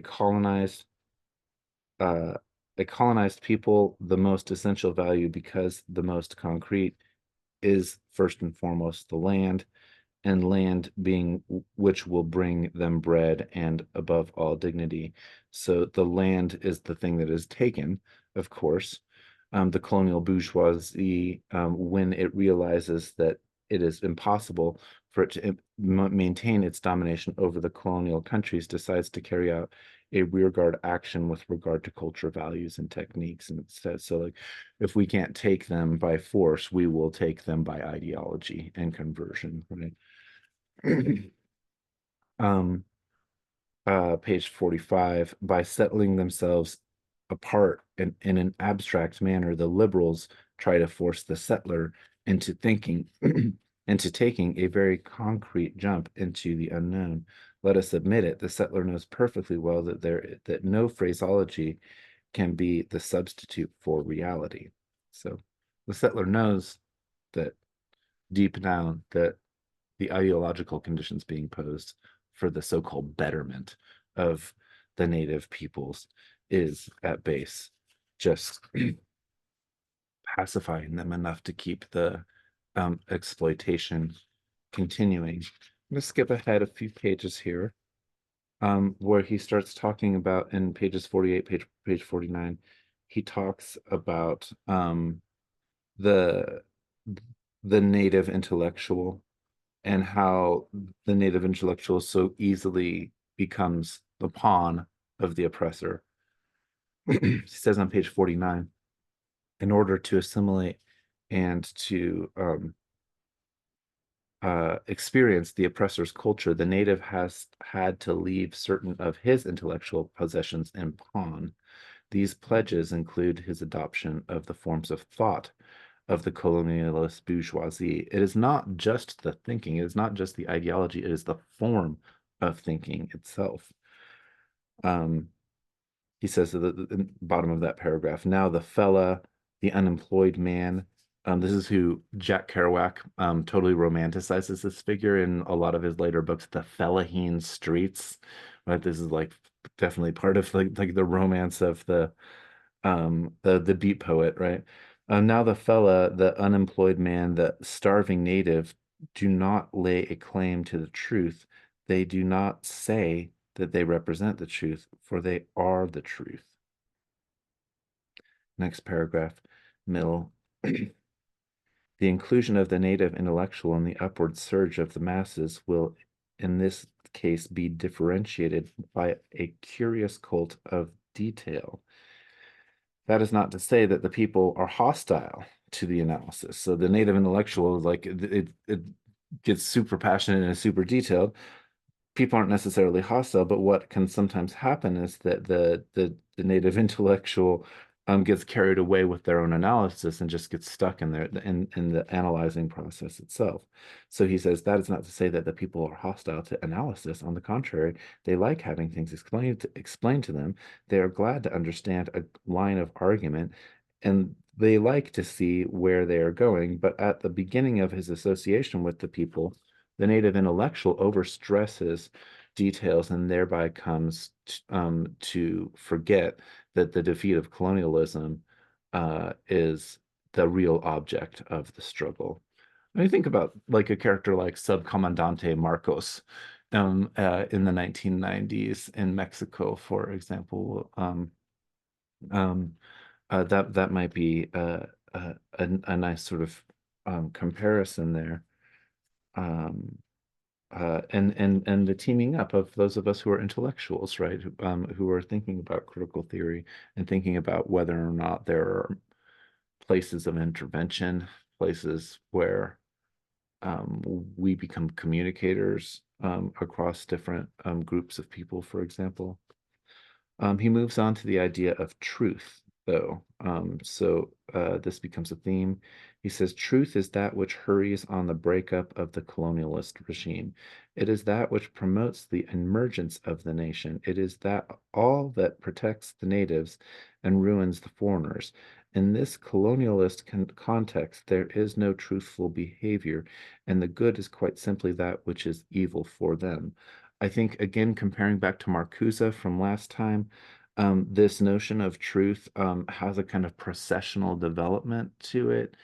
a colonized people, the most essential value, because the most concrete, is first and foremost the land, and land being which will bring them bread and above all dignity. So the land is the thing that is taken, of course. The colonial bourgeoisie, when it realizes that it is impossible for it to maintain its domination over the colonial countries, decides to carry out a rearguard action with regard to culture, values, and techniques. And it says, so like, if we can't take them by force, we will take them by ideology and conversion, right? um, Page 45, by settling themselves apart in an abstract manner, the liberals try to force the settler into thinking, into taking a very concrete jump into the unknown. Let us admit it, the settler knows perfectly well that no phraseology can be the substitute for reality. So the settler knows that deep down that the ideological conditions being posed for the so-called betterment of the native peoples is at base just pacifying them enough to keep the exploitation continuing. I'm going to skip ahead a few pages here, where he starts talking about in pages 48, page 49, he talks about the the native intellectual and how the native intellectual so easily becomes the pawn of the oppressor. He says on page 49, in order to assimilate and to experience the oppressor's culture, the native has had to leave certain of his intellectual possessions in pawn. These pledges include his adoption of the forms of thought of the colonialist bourgeoisie. It is not just the thinking, it is not just the ideology, it is the form of thinking itself. Um, he says at the bottom of that paragraph, now the fella, the unemployed man, this is who Jack Kerouac totally romanticizes this figure in a lot of his later books, the Fellaheen Streets. Right, this is like definitely part of like the romance of the beat poet, right? Now the fella, the unemployed man, the starving native do not lay a claim to the truth. They do not say that they represent the truth, for they are the truth. Next paragraph, middle. The inclusion of the native intellectual in the upward surge of the masses will, in this case, be differentiated by a curious cult of detail. That is not to say that the people are hostile to the analysis. So the native intellectual, like it gets super passionate and super detailed. People aren't necessarily hostile, but what can sometimes happen is that the native intellectual gets carried away with their own analysis and just gets stuck in there in the analyzing process itself. So he says that is not to say that the people are hostile to analysis. On the contrary, they like having things explained to them. They are glad to understand a line of argument, and they like to see where they are going. But at the beginning of his association with the people, the native intellectual overstresses details and thereby comes to forget that the defeat of colonialism is the real object of the struggle. I mean, think about like a character like Subcomandante Marcos in the 1990s in Mexico, for example. That might be a nice sort of comparison there. Um, and the teaming up of those of us who are intellectuals, right? Who are thinking about critical theory and thinking about whether or not there are places of intervention, places where we become communicators across different groups of people, for example. He moves on to the idea of truth, though. So this becomes a theme. He says, truth is that which hurries on the breakup of the colonialist regime. It is that which promotes the emergence of the nation. It is that all that protects the natives and ruins the foreigners. In this colonialist context, there is no truthful behavior, and the good is quite simply that which is evil for them. I think, again, comparing back to Marcuse from last time, this notion of truth has a kind of processional development to it.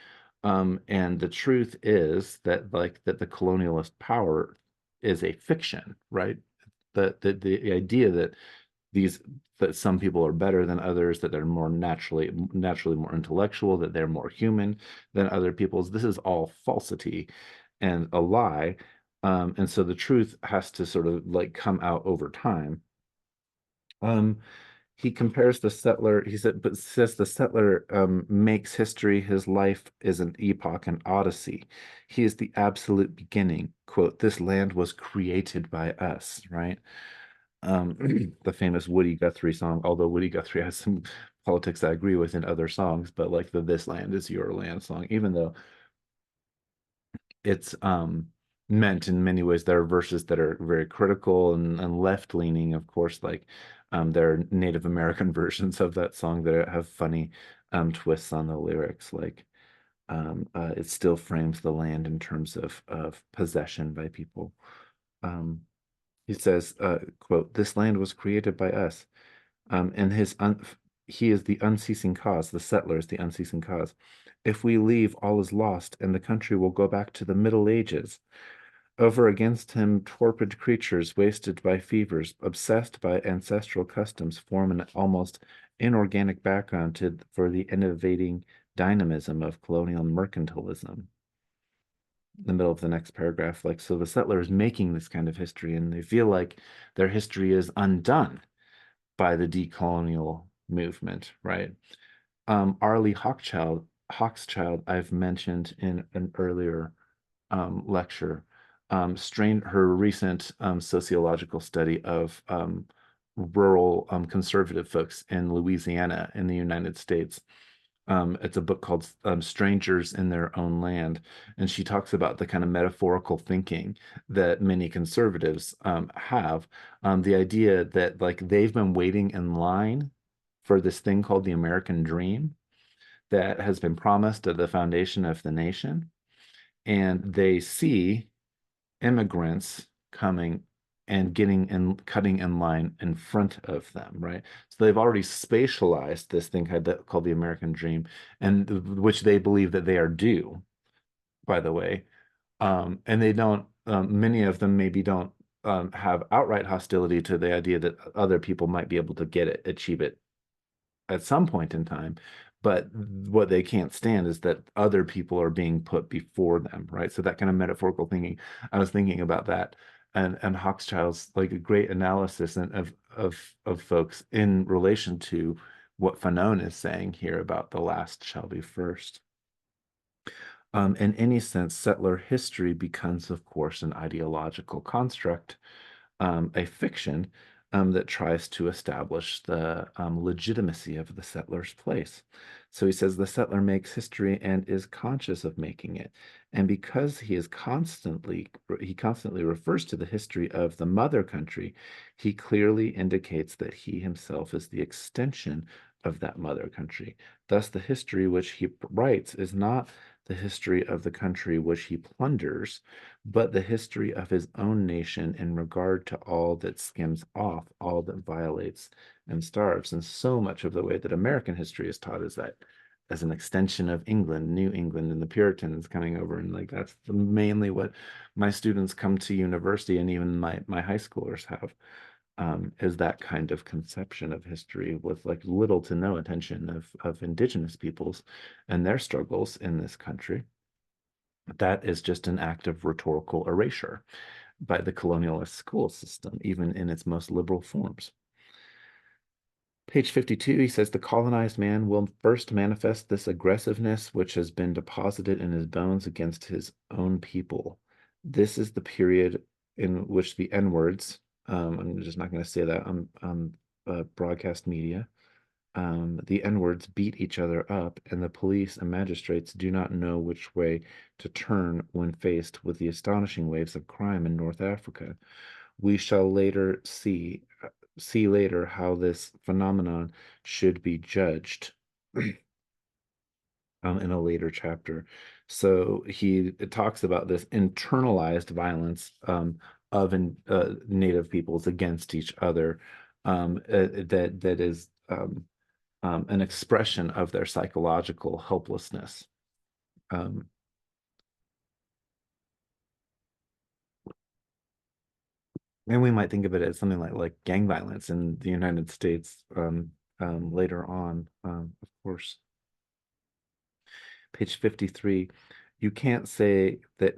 And the truth is that that the colonialist power is a fiction, right? The idea that these that some people are better than others, that they're more naturally more intellectual, that they're more human than other people's. This is all falsity and a lie. And so the truth has to sort of like come out over time. Um, he compares the settler, he said, but says the settler makes history, his life is an epoch, an odyssey. He is the absolute beginning. Quote, this land was created by us, right? Um, the famous Woody Guthrie song, although Woody Guthrie has some politics I agree with in other songs, but like the This Land is Your Land song, even though it's meant in many ways. There are verses that are very critical and left leaning, of course, like there are Native American versions of that song that have funny twists on the lyrics, like it still frames the land in terms of possession by people. Um, he says, quote, this land was created by us, and he is the unceasing cause, the settler is the unceasing cause. If we leave, all is lost, and the country will go back to the Middle Ages. Over against him, torpid creatures, wasted by fevers, obsessed by ancestral customs, form an almost inorganic background for the innovating dynamism of colonial mercantilism. In the middle of the next paragraph, like, so the settler is making this kind of history, and they feel like their history is undone by the decolonial movement, right? Arlie Hochschild, I've mentioned in an earlier lecture, strained her recent sociological study of rural conservative folks in Louisiana in the United States. It's a book called Strangers in Their Own Land. And she talks about the kind of metaphorical thinking that many conservatives have. The idea that like they've been waiting in line for this thing called the American dream that has been promised at the foundation of the nation. And they see immigrants coming and getting and cutting in line in front of them, right? So they've already spatialized this thing called the American dream, and which they believe that they are due, by the way. And they don't, many of them maybe don't have outright hostility to the idea that other people might be able to get it, achieve it at some point in time. But what they can't stand is that other people are being put before them, right? So that kind of metaphorical thinking, I was thinking about that, and Hochschild's like a great analysis of folks in relation to what Fanon is saying here about the last shall be first. In any sense, settler history becomes, of course, an ideological construct, a fiction that tries to establish the legitimacy of the settler's place. So he says the settler makes history and is conscious of making it. And because he constantly refers to the history of the mother country, he clearly indicates that he himself is the extension of that mother country. Thus, the history which he writes is not the history of the country which he plunders, but the history of his own nation in regard to all that skims off, all that violates and starves. And so much of the way that American history is taught is that as an extension of England, New England, and the Puritans coming over. And like that's mainly what my students come to university and even my high schoolers have. Is that kind of conception of history with like little to no attention of indigenous peoples and their struggles in this country. That is just an act of rhetorical erasure by the colonialist school system, even in its most liberal forms. Page 52, he says the colonized man will first manifest this aggressiveness which has been deposited in his bones against his own people. This is the period in which the N words, I'm just not going to say that on broadcast media, The N-words beat each other up, and the police and magistrates do not know which way to turn when faced with the astonishing waves of crime in North Africa. We shall later see later how this phenomenon should be judged in a later chapter. So he talks about this internalized violence Native peoples against each other that is an expression of their psychological helplessness. Um, and we might think of it as something like gang violence in the United States later on, of course. Page 53, you can't say that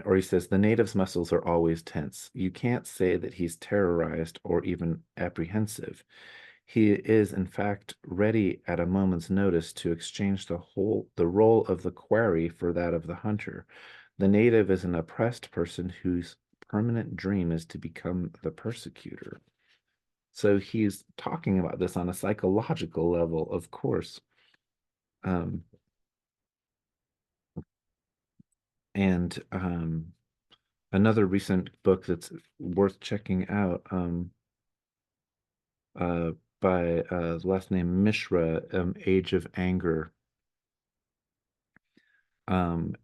or he says, the native's muscles are always tense. You can't say that he's terrorized or even apprehensive. He is, in fact, ready at a moment's notice to exchange the role of the quarry for that of the hunter. The native is an oppressed person whose permanent dream is to become the persecutor. So he's talking about this on a psychological level, of course. Um, and another recent book that's worth checking out uh, by last name Mishra, Age of Anger, and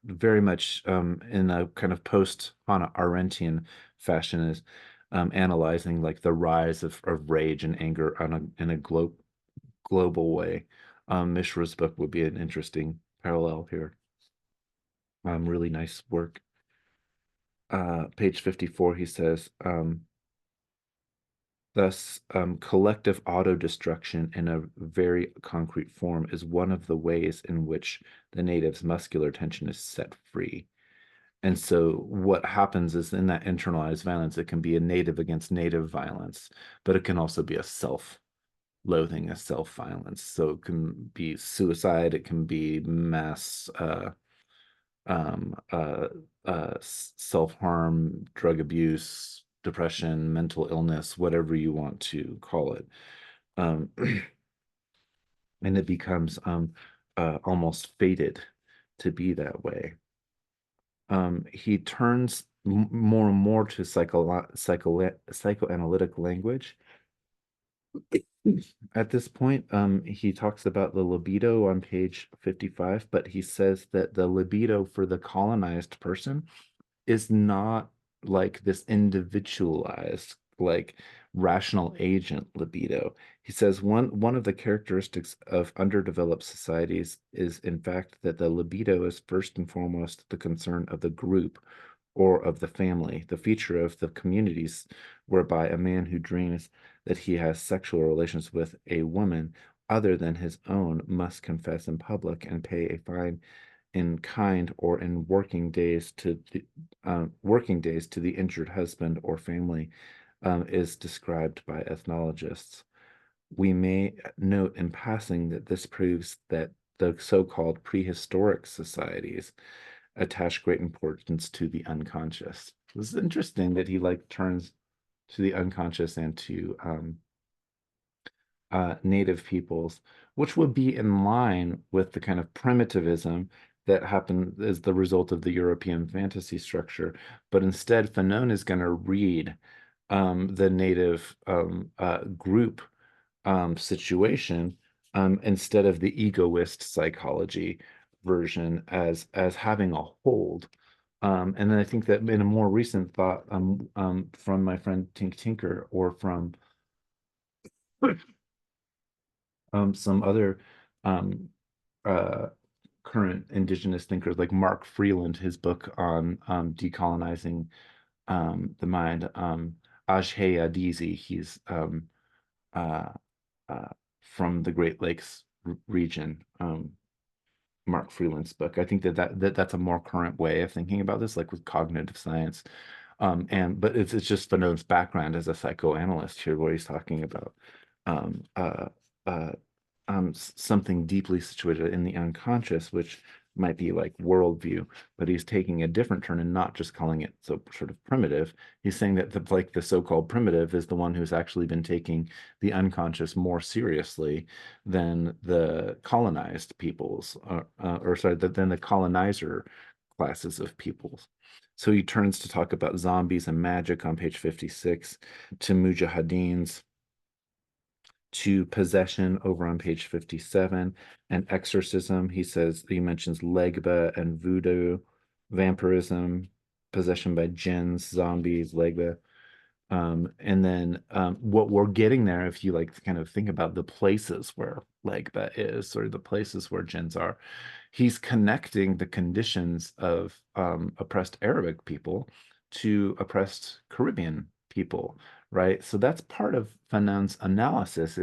very much in a kind of post-Hannah Arendtian fashion is analyzing like the rise of rage and anger in a global way. Mishra's book would be an interesting parallel here. Really nice work. Page 54, he says, thus, collective auto-destruction in a very concrete form is one of the ways in which the native's muscular tension is set free. And so what happens is in that internalized violence, it can be a native against native violence, but it can also be a self-loathing, a self-violence. So it can be suicide, it can be mass um, uh, self-harm, drug abuse, depression, mental illness, whatever you want to call it. Um, and it becomes almost fated to be that way. He turns more and more to psychoanalytic language. At this point, he talks about the libido on page 55, but he says that the libido for the colonized person is not like this individualized, like rational agent libido. He says one of the characteristics of underdeveloped societies is, in fact, that the libido is first and foremost the concern of the group or of the family, the feature of the communities whereby a man who dreams that he has sexual relations with a woman other than his own must confess in public and pay a fine in kind or in working days to the injured husband or family is described by ethnologists. We may note in passing that this proves that the so-called prehistoric societies attach great importance to the unconscious. This is interesting that he like turns to the unconscious and to native peoples, which would be in line with the kind of primitivism that happened as the result of the European fantasy structure. But instead, Fanon is going to read the native group situation instead of the egoist psychology version as having a hold. And then I think that in a more recent thought from my friend Tink Tinker or from some other um, uh, current indigenous thinkers like Mark Freeland, his book on decolonizing the mind, Ajhe Adizi, he's uh, uh, from the Great Lakes region. Mark Freeland's book. I think that's a more current way of thinking about this, like with cognitive science. But it's just Fanon's background as a psychoanalyst here, where he's talking about um, uh, uh, something deeply situated in the unconscious, which might be like worldview, but he's taking a different turn and not just calling it so sort of primitive. He's saying that the so-called primitive is the one who's actually been taking the unconscious more seriously than the colonized peoples, or sorry, than the colonizer classes of peoples. So he turns to talk about zombies and magic on page 56, to mujahideens, to possession over on page 57, and exorcism. He mentions legba and voodoo, vampirism, possession by jinns, zombies, legba. And then what we're getting there, if you like kind of think about the places where legba is, or the places where jinns are, he's connecting the conditions of oppressed Arabic people to oppressed Caribbean people, right? So that's part of Fanon's analysis,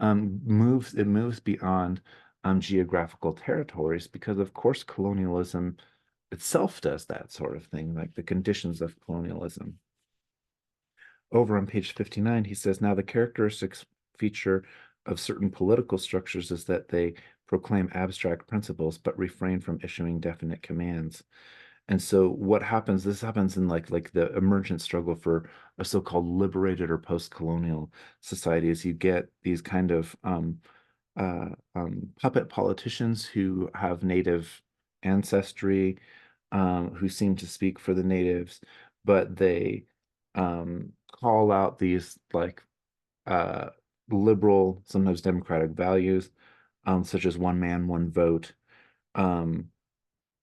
moves beyond geographical territories, because of course colonialism itself does that sort of thing, like the conditions of colonialism. Over on page 59, he says, now the characteristics feature of certain political structures is that they proclaim abstract principles but refrain from issuing definite commands. And so what happens, this happens in like the emergent struggle for a so-called liberated or post-colonial society, is you get these kind of puppet politicians who have native ancestry, who seem to speak for the natives, but they call out these like uh, liberal, sometimes democratic values, such as one man, one vote. Um,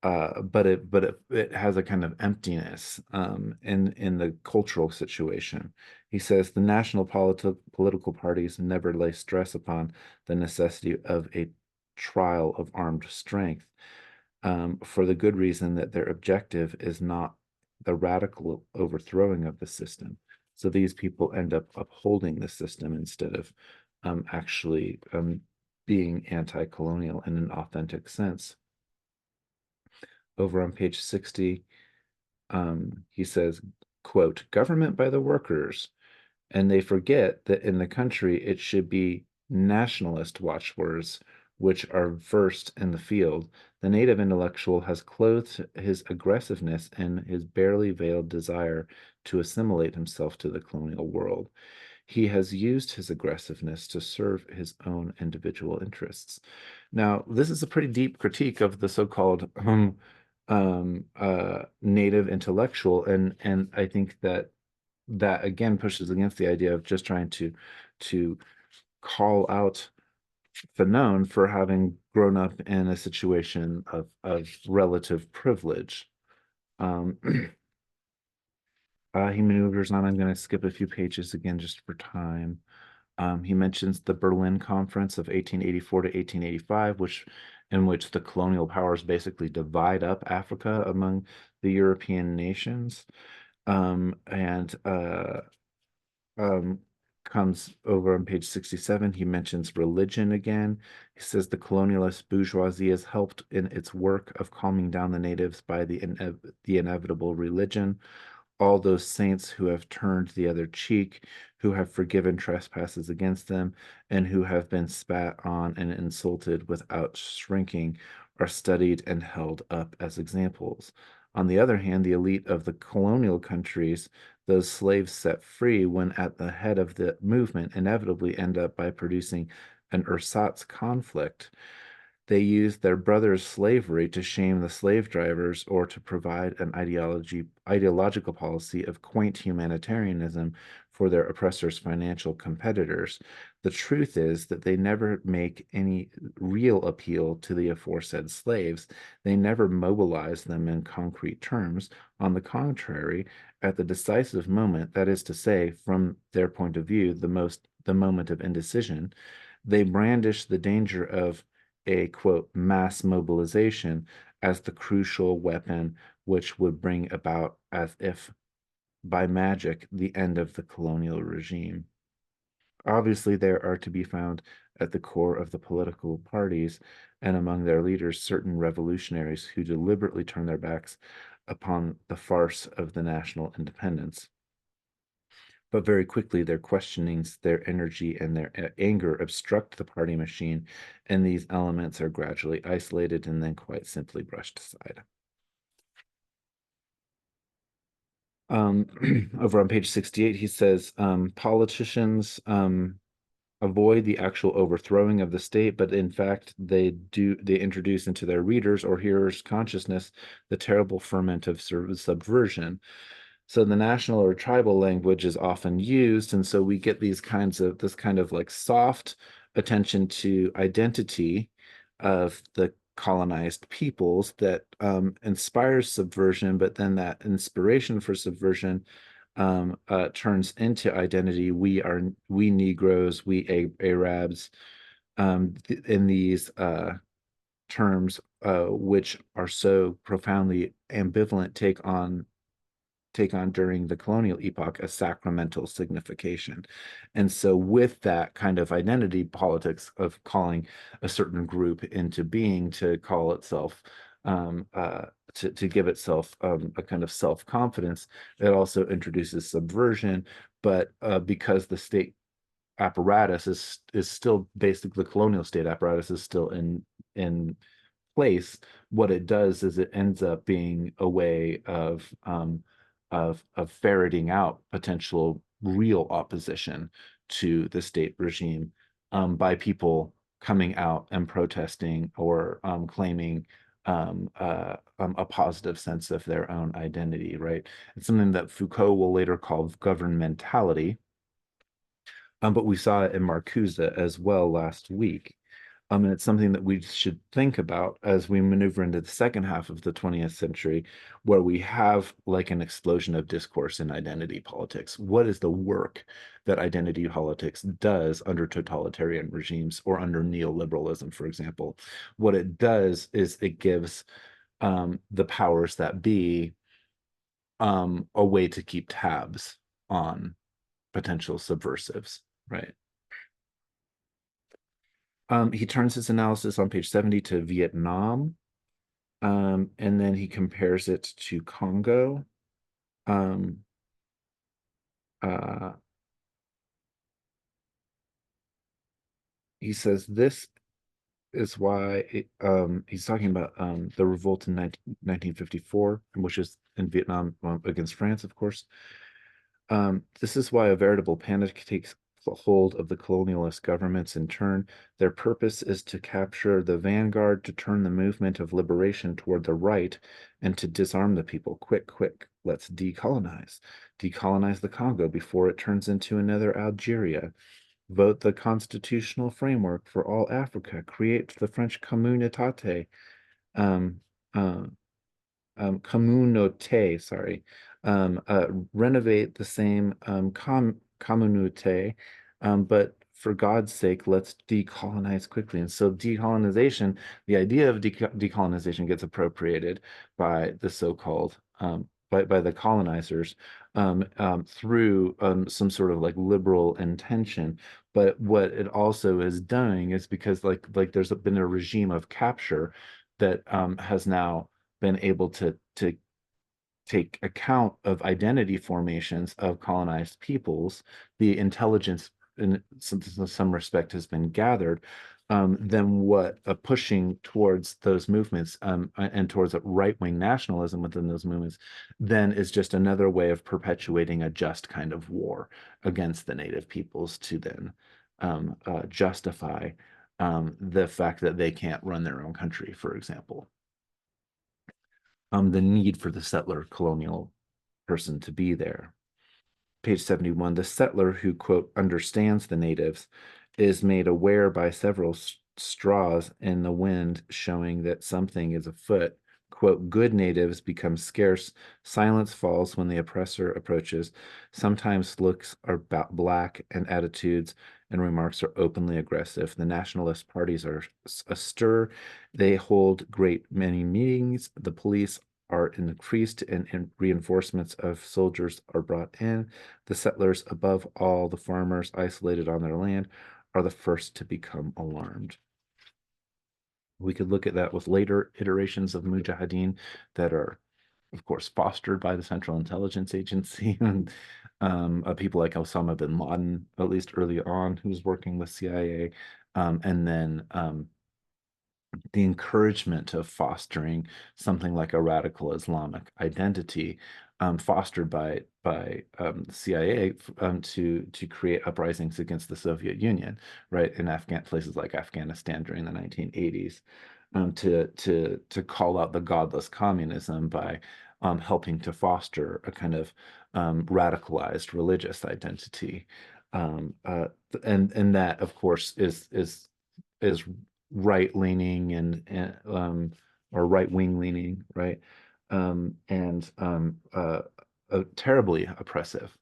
but it has a kind of emptiness in the cultural situation. He says the national political parties never lay stress upon the necessity of a trial of armed strength, for the good reason that their objective is not the radical overthrowing of the system. So these people end up upholding the system instead of actually being anti-colonial in an authentic sense. Over on page 60, he says, quote, government by the workers. And they forget that in the country it should be nationalist watchwords, which are versed in the field. The native intellectual has clothed his aggressiveness in his barely veiled desire to assimilate himself to the colonial world. He has used his aggressiveness to serve his own individual interests. Now, this is a pretty deep critique of the so-called native intellectual, and I think that again pushes against the idea of just trying to call out Fanon for having grown up in a situation of relative privilege. Um, he maneuvers on. I'm going to skip a few pages again just for time. He mentions the Berlin Conference of 1884 to 1885, in which the colonial powers basically divide up Africa among the European nations, and um, comes over on page 67. He mentions religion again. He says the colonialist bourgeoisie has helped in its work of calming down the natives by the inevitable religion. All those saints who have turned the other cheek, who have forgiven trespasses against them, and who have been spat on and insulted without shrinking, are studied and held up as examples. On the other hand, the elite of the colonial countries, those slaves set free when at the head of the movement, inevitably end up by producing an ersatz conflict. They used their brothers' slavery to shame the slave drivers or to provide an ideological policy of quaint humanitarianism for their oppressors' financial competitors. The truth is that they never make any real appeal to the aforesaid slaves. They never mobilize them in concrete terms. On the contrary, at the decisive moment, that is to say, from their point of view, the moment of indecision, they brandish the danger of a quote mass mobilization as the crucial weapon which would bring about, as if by magic, the end of the colonial regime. Obviously, there are to be found at the core of the political parties and among their leaders certain revolutionaries who deliberately turn their backs upon the farce of the national independence. But very quickly, their questionings, their energy, and their anger obstruct the party machine, and these elements are gradually isolated and then quite simply brushed aside. Over on page 68, he says, politicians avoid the actual overthrowing of the state, but in fact, they introduce into their readers or hearers' consciousness the terrible ferment of subversion. So the national or tribal language is often used, and so we get this kind of like soft attention to identity of the colonized peoples that inspires subversion, but then that inspiration for subversion turns into identity. We Negroes, we Arabs, in these terms, which are so profoundly ambivalent, take on during the colonial epoch a sacramental signification. And so with that kind of identity politics of calling a certain group into being to call itself to give itself a kind of self-confidence, it also introduces subversion. But because the state apparatus is still basically the colonial state apparatus is still in place, what it does is it ends up being a way of ferreting out potential real opposition to the state regime by people coming out and protesting or claiming a positive sense of their own identity, right? It's something that Foucault will later call governmentality, but we saw it in Marcuse as well last week. And it's something that we should think about as we maneuver into the second half of the 20th century, where we have like an explosion of discourse in identity politics. What is the work that identity politics does under totalitarian regimes or under neoliberalism, for example? What it does is it gives the powers that be a way to keep tabs on potential subversives, right? He turns his analysis on page 70 to Vietnam, and then he compares it to Congo. Um, uh, he says this is why he's talking about the revolt in 1954, which is in Vietnam against France, of course. This is why a veritable panic takes hold of the colonialist governments in turn. Their purpose is to capture the vanguard, to turn the movement of liberation toward the right, and to disarm the people. Quick, quick, let's decolonize. Decolonize the Congo before it turns into another Algeria. Vote the constitutional framework for all Africa. Create the French communauté. Um, uh, communauté, sorry, renovate the same communauté, but for God's sake, let's decolonize quickly. And so decolonization, the idea of decolonization gets appropriated by the so-called by the colonizers through some sort of like liberal intention. But what it also is doing is because like there's been a regime of capture that has now been able to take account of identity formations of colonized peoples, the intelligence in some respect has been gathered, then what a pushing towards those movements and towards a right-wing nationalism within those movements then is just another way of perpetuating a just kind of war against the native peoples to then justify the fact that they can't run their own country, for example. The need for the settler colonial person to be there. Page 71, the settler who, quote, understands the natives is made aware by several straws in the wind showing that something is afoot. Quote, good natives become scarce. Silence falls when the oppressor approaches. Sometimes looks are black and attitudes and remarks are openly aggressive. The nationalist parties are astir. They hold great many meetings. The police are increased and reinforcements of soldiers are brought in. The settlers, above all the farmers isolated on their land, are the first to become alarmed. We could look at that with later iterations of Mujahideen that are of course, fostered by the Central Intelligence Agency and people like Osama bin Laden, at least early on, who was working with CIA, and then the encouragement of fostering something like a radical Islamic identity, fostered by the CIA, to create uprisings against the Soviet Union, right, in Afghan places like Afghanistan during the 1980s, to call out the godless communism by helping to foster a kind of radicalized religious identity. Um, uh, and that, of course, is right leaning and or right wing leaning, right? And terribly oppressive.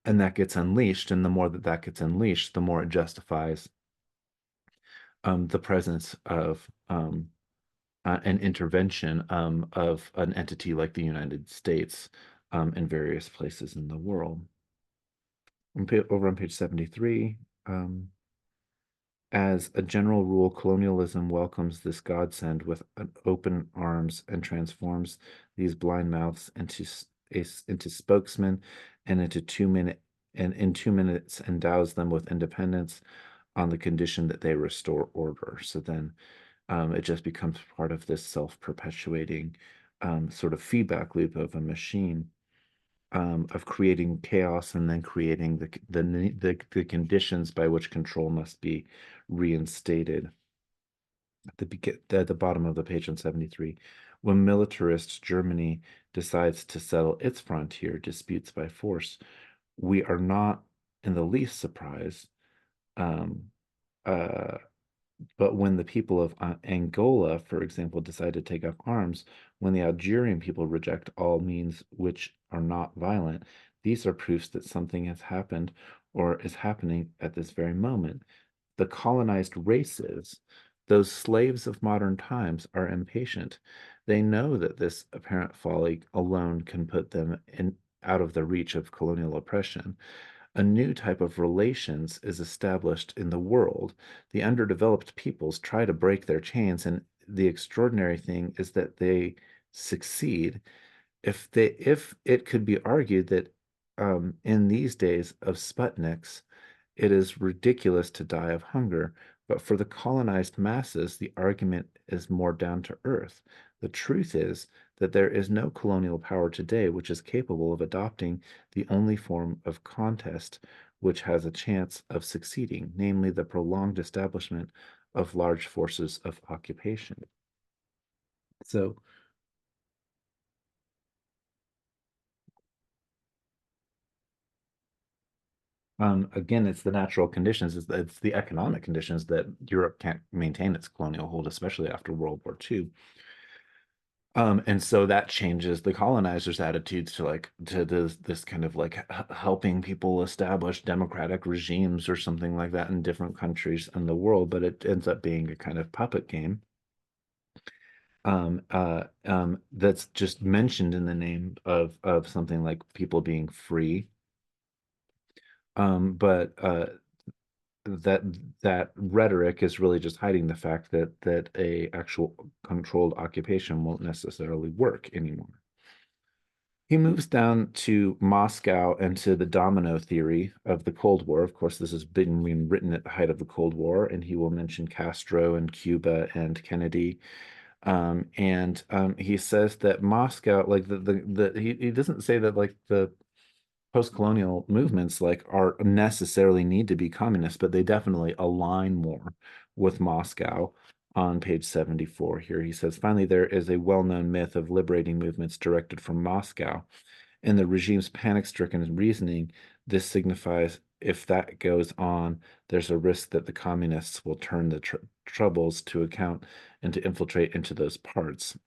And that gets unleashed, and the more that that gets unleashed, the more it justifies the presence of an intervention of an entity like the United States in various places in the world. Over on page 73, um, as a general rule, colonialism welcomes this godsend with open arms and transforms these blind mouths into spokesmen and into 2 minute and in 2 minutes endows them with independence on the condition that they restore order. So then it just becomes part of this self-perpetuating sort of feedback loop of a machine of creating chaos and then creating the conditions by which control must be reinstated. At the bottom of the page on 73, when militarist Germany decides to settle its frontier disputes by force, we are not in the least surprised. Um, uh, but when the people of Angola, for example, decide to take up arms, when the Algerian people reject all means which are not violent, these are proofs that something has happened or is happening at this very moment. The colonized races, those slaves of modern times, are impatient. They know that this apparent folly alone can put them out of the reach of colonial oppression. A new type of relations is established in the world. The underdeveloped peoples try to break their chains, and the extraordinary thing is that they succeed. If it could be argued that in these days of Sputniks, it is ridiculous to die of hunger, but for the colonized masses, the argument is more down to earth. The truth is that there is no colonial power today which is capable of adopting the only form of contest which has a chance of succeeding, namely the prolonged establishment of large forces of occupation. So, again, it's the natural conditions, it's the economic conditions that Europe can't maintain its colonial hold, especially after World War II. And so that changes the colonizers' attitudes to this kind of like helping people establish democratic regimes or something like that in different countries in the world, but it ends up being a kind of puppet game that's just mentioned in the name of something like people being free. But that that rhetoric is really just hiding the fact that a actual controlled occupation won't necessarily work anymore. He moves down to Moscow and to the domino theory of the Cold War. Of course, this has been written at the height of the Cold War, and he will mention Castro and Cuba and Kennedy. And he says that Moscow, like he doesn't say that like the post-colonial movements like are necessarily need to be communist, but they definitely align more with Moscow. On page 74 here, he says, finally, there is a well-known myth of liberating movements directed from Moscow. In the regime's panic-stricken reasoning, this signifies if that goes on, there's a risk that the communists will turn the troubles to account and to infiltrate into those parts.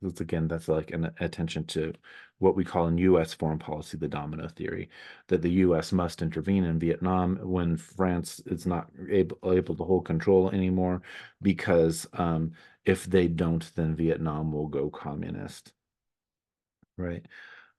Again, that's like an attention to what we call in U.S. foreign policy the domino theory, that the U.S. must intervene in Vietnam when France is not able to hold control anymore, because if they don't, then Vietnam will go communist, right?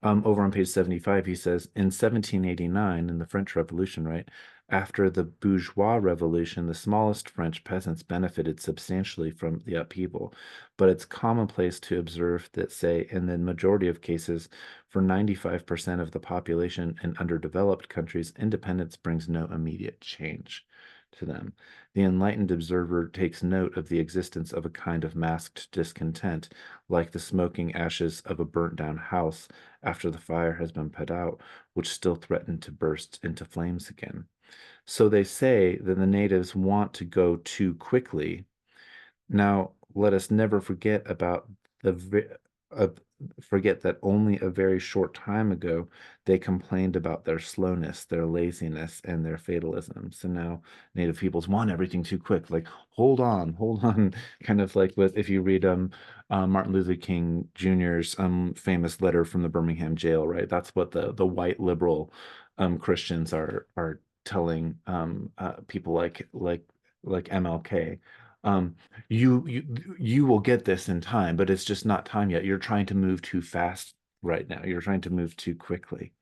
Over on page 75, he says, in 1789, in the French Revolution, right, After the bourgeois revolution, the smallest French peasants benefited substantially from the upheaval, but it's commonplace to observe that, say, in the majority of cases, for 95% of the population in underdeveloped countries, independence brings no immediate change to them. The enlightened observer takes note of the existence of a kind of masked discontent, like the smoking ashes of a burnt down house after the fire has been put out, which still threaten to burst into flames again. So they say that the natives want to go too quickly. Now, let us never forget about uh, forget that only a very short time ago they complained about their slowness, their laziness, and their fatalism. So now Native peoples want everything too quick. Like, hold on, kind of like with if you read Martin Luther King Jr.'s famous letter from the Birmingham jail, right? That's what the white liberal Christians are telling people like MLK. Um, you will get this in time, but it's just not time yet. You're trying to move too fast right now. You're trying to move too quickly.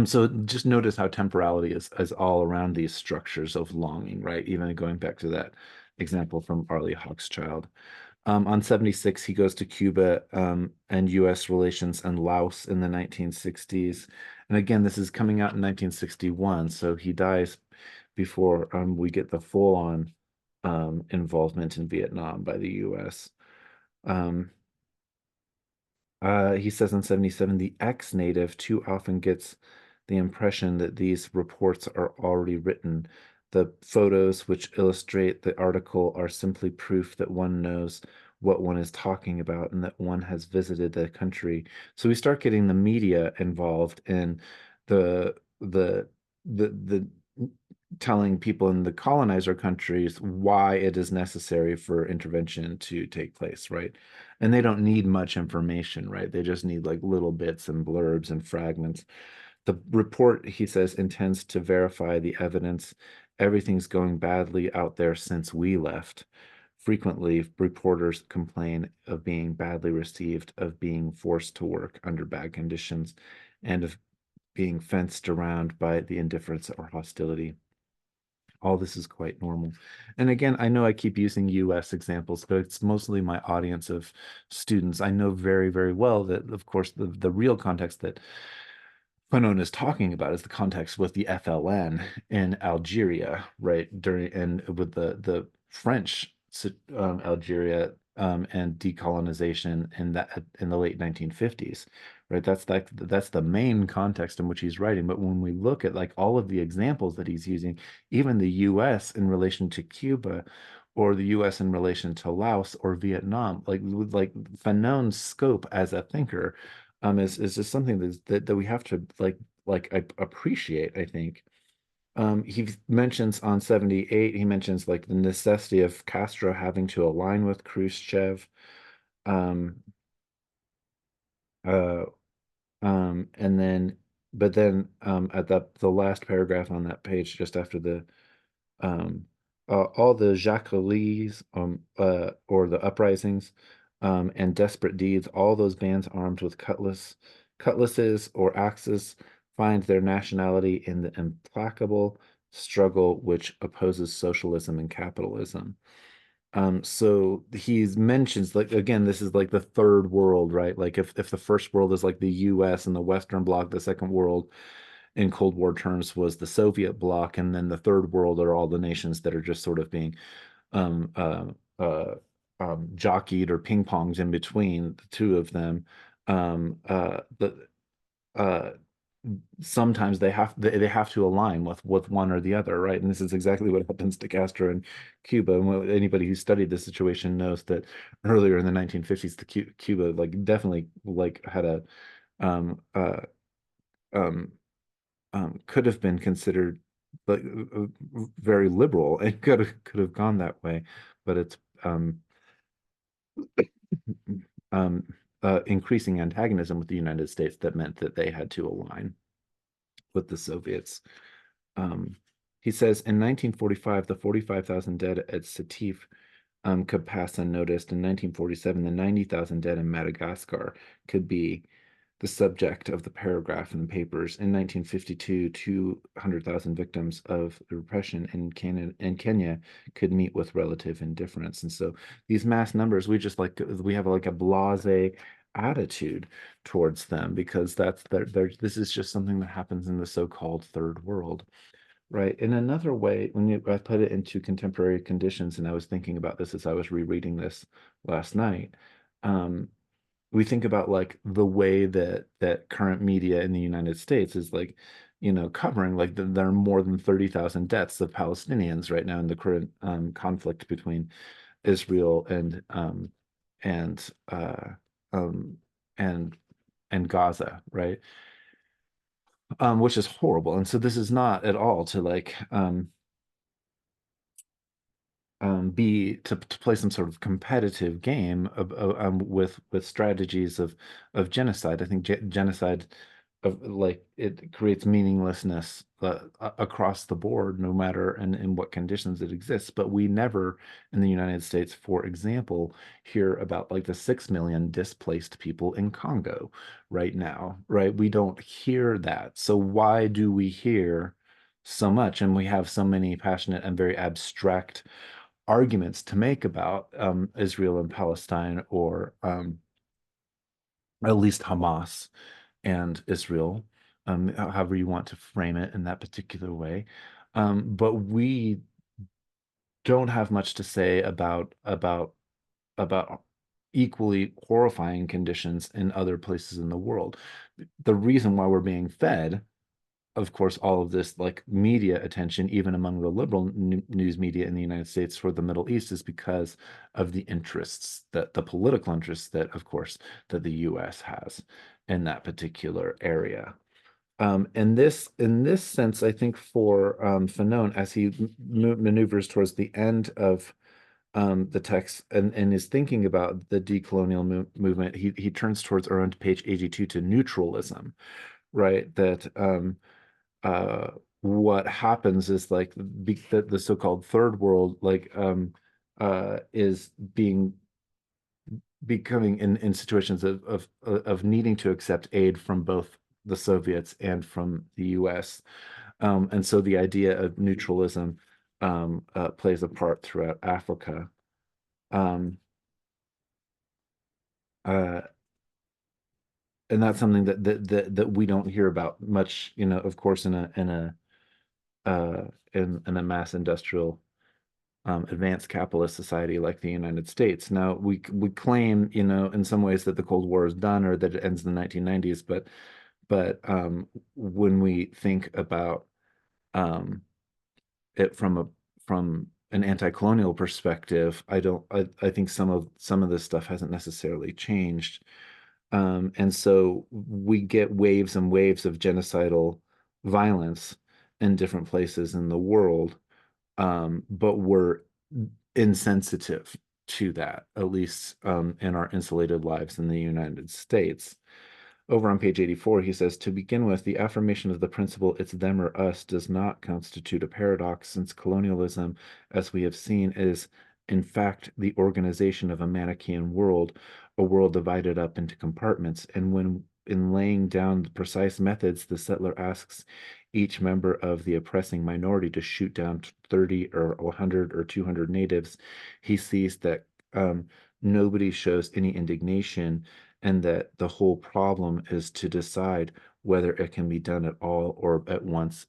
So just notice how temporality is all around these structures of longing, right? Even going back to that example from Arlie Hochschild. On 76, he goes to Cuba and U.S. relations and Laos in the 1960s. And again, this is coming out in 1961, so he dies before we get the full-on involvement in Vietnam by the U.S. Um, he says in 77, the ex-native too often gets the impression that these reports are already written. The photos which illustrate the article are simply proof that one knows what one is talking about and that one has visited the country. So we start getting the media involved in the the telling people in the colonizer countries why it is necessary for intervention to take place, right? And they don't need much information, right? They just need like little bits and blurbs and fragments. The report, he says, intends to verify the evidence. Everything's going badly out there since we left. Frequently, reporters complain of being badly received, of being forced to work under bad conditions, and of being fenced around by the indifference or hostility. All this is quite normal. And again, I know I keep using US examples, but it's mostly my audience of students. I know very, very well that, of course, the real context that Fanon is talking about is the context with the FLN in Algeria, right? During and with the French Algeria and decolonization in the late 1950s, right? That's the main context in which he's writing. But when we look at like all of the examples that he's using, even the U.S. in relation to Cuba, or the U.S. in relation to Laos or Vietnam, like Fanon's scope as a thinker is just something that we have to appreciate, I think. He mentions on 78, he mentions like the necessity of Castro having to align with Khrushchev. Um, uh, and then, but then at the last paragraph on that page, just after the um, all the jacqueries or the uprisings and desperate deeds, all those bands armed with cutlasses or axes find their nationality in the implacable struggle which opposes socialism and capitalism. So he mentions like again, this is like the third world, right? Like if the first world is like the US and the Western Bloc, the second world in Cold War terms was the Soviet bloc, and then the third world are all the nations that are just sort of being um, uh, uh, jockeyed or ping ponged in between the two of them. The uh, Sometimes they have to align with one or the other, right? And this is exactly what happens to Castro in Cuba. And anybody who studied the situation knows that earlier in the 1950s, Cuba like definitely like had a um, uh, um, could have been considered like very liberal and could have gone that way, but it's um, increasing antagonism with the United States that meant that they had to align with the Soviets. Um, he says in 1945, the 45,000 dead at Sétif could pass unnoticed. In 1947, the 90,000 dead in Madagascar could be the subject of the paragraph in the papers. In 1952, 200,000 victims of the repression in Kenya could meet with relative indifference. And so these mass numbers, we have like a blasé attitude towards them because this is just something that happens in the so-called third world. Right. In another way, I put it into contemporary conditions, and I was thinking about this as I was rereading this last night. Um, we think about like the way that current media in the United States is like, covering like there are more than 30,000 deaths of Palestinians right now in the current conflict between Israel and um, and and Gaza, right? Which is horrible. And so this is not at all to like be to play some sort of competitive game with strategies of genocide. I think genocide of like it creates meaninglessness across the board, no matter in what conditions it exists. But we never in the United States, for example, hear about like the 6 million displaced people in Congo right now, right? We don't hear that. So why do we hear so much and we have so many passionate and very abstract arguments to make about Israel and Palestine, or at least Hamas and Israel, however you want to frame it in that particular way. But we don't have much to say about equally horrifying conditions in other places in the world. The reason why we're being fed, of course, all of this like media attention, even among the liberal news media in the United States for the Middle East, is because of the interests that the political interests that, of course, that the U.S. has in that particular area. In this sense, I think for Fanon, as he maneuvers towards the end of the text and is thinking about the decolonial movement, he turns towards around page 82 to neutralism, right? That what happens is like the so-called third world like is becoming in situations of needing to accept aid from both the Soviets and from the US. And so the idea of neutralism plays a part throughout Africa. Um, uh, and that's something that we don't hear about much, of course, uh, in a mass industrial advanced capitalist society like the United States. Now, we claim, in some ways that the Cold War is done or that it ends in the 1990s, but when we think about it from an anti-colonial perspective, I think some of this stuff hasn't necessarily changed. And so we get waves and waves of genocidal violence in different places in the world, but we're insensitive to that, at least in our insulated lives in the United States. Over on page 84, he says, to begin with, the affirmation of the principle it's them or us does not constitute a paradox, since colonialism, as we have seen, is in fact the organization of a Manichaean world, a world divided up into compartments. And when in laying down the precise methods, the settler asks each member of the oppressing minority to shoot down 30 or 100 or 200 natives, he sees that nobody shows any indignation, and that the whole problem is to decide whether it can be done at all or at once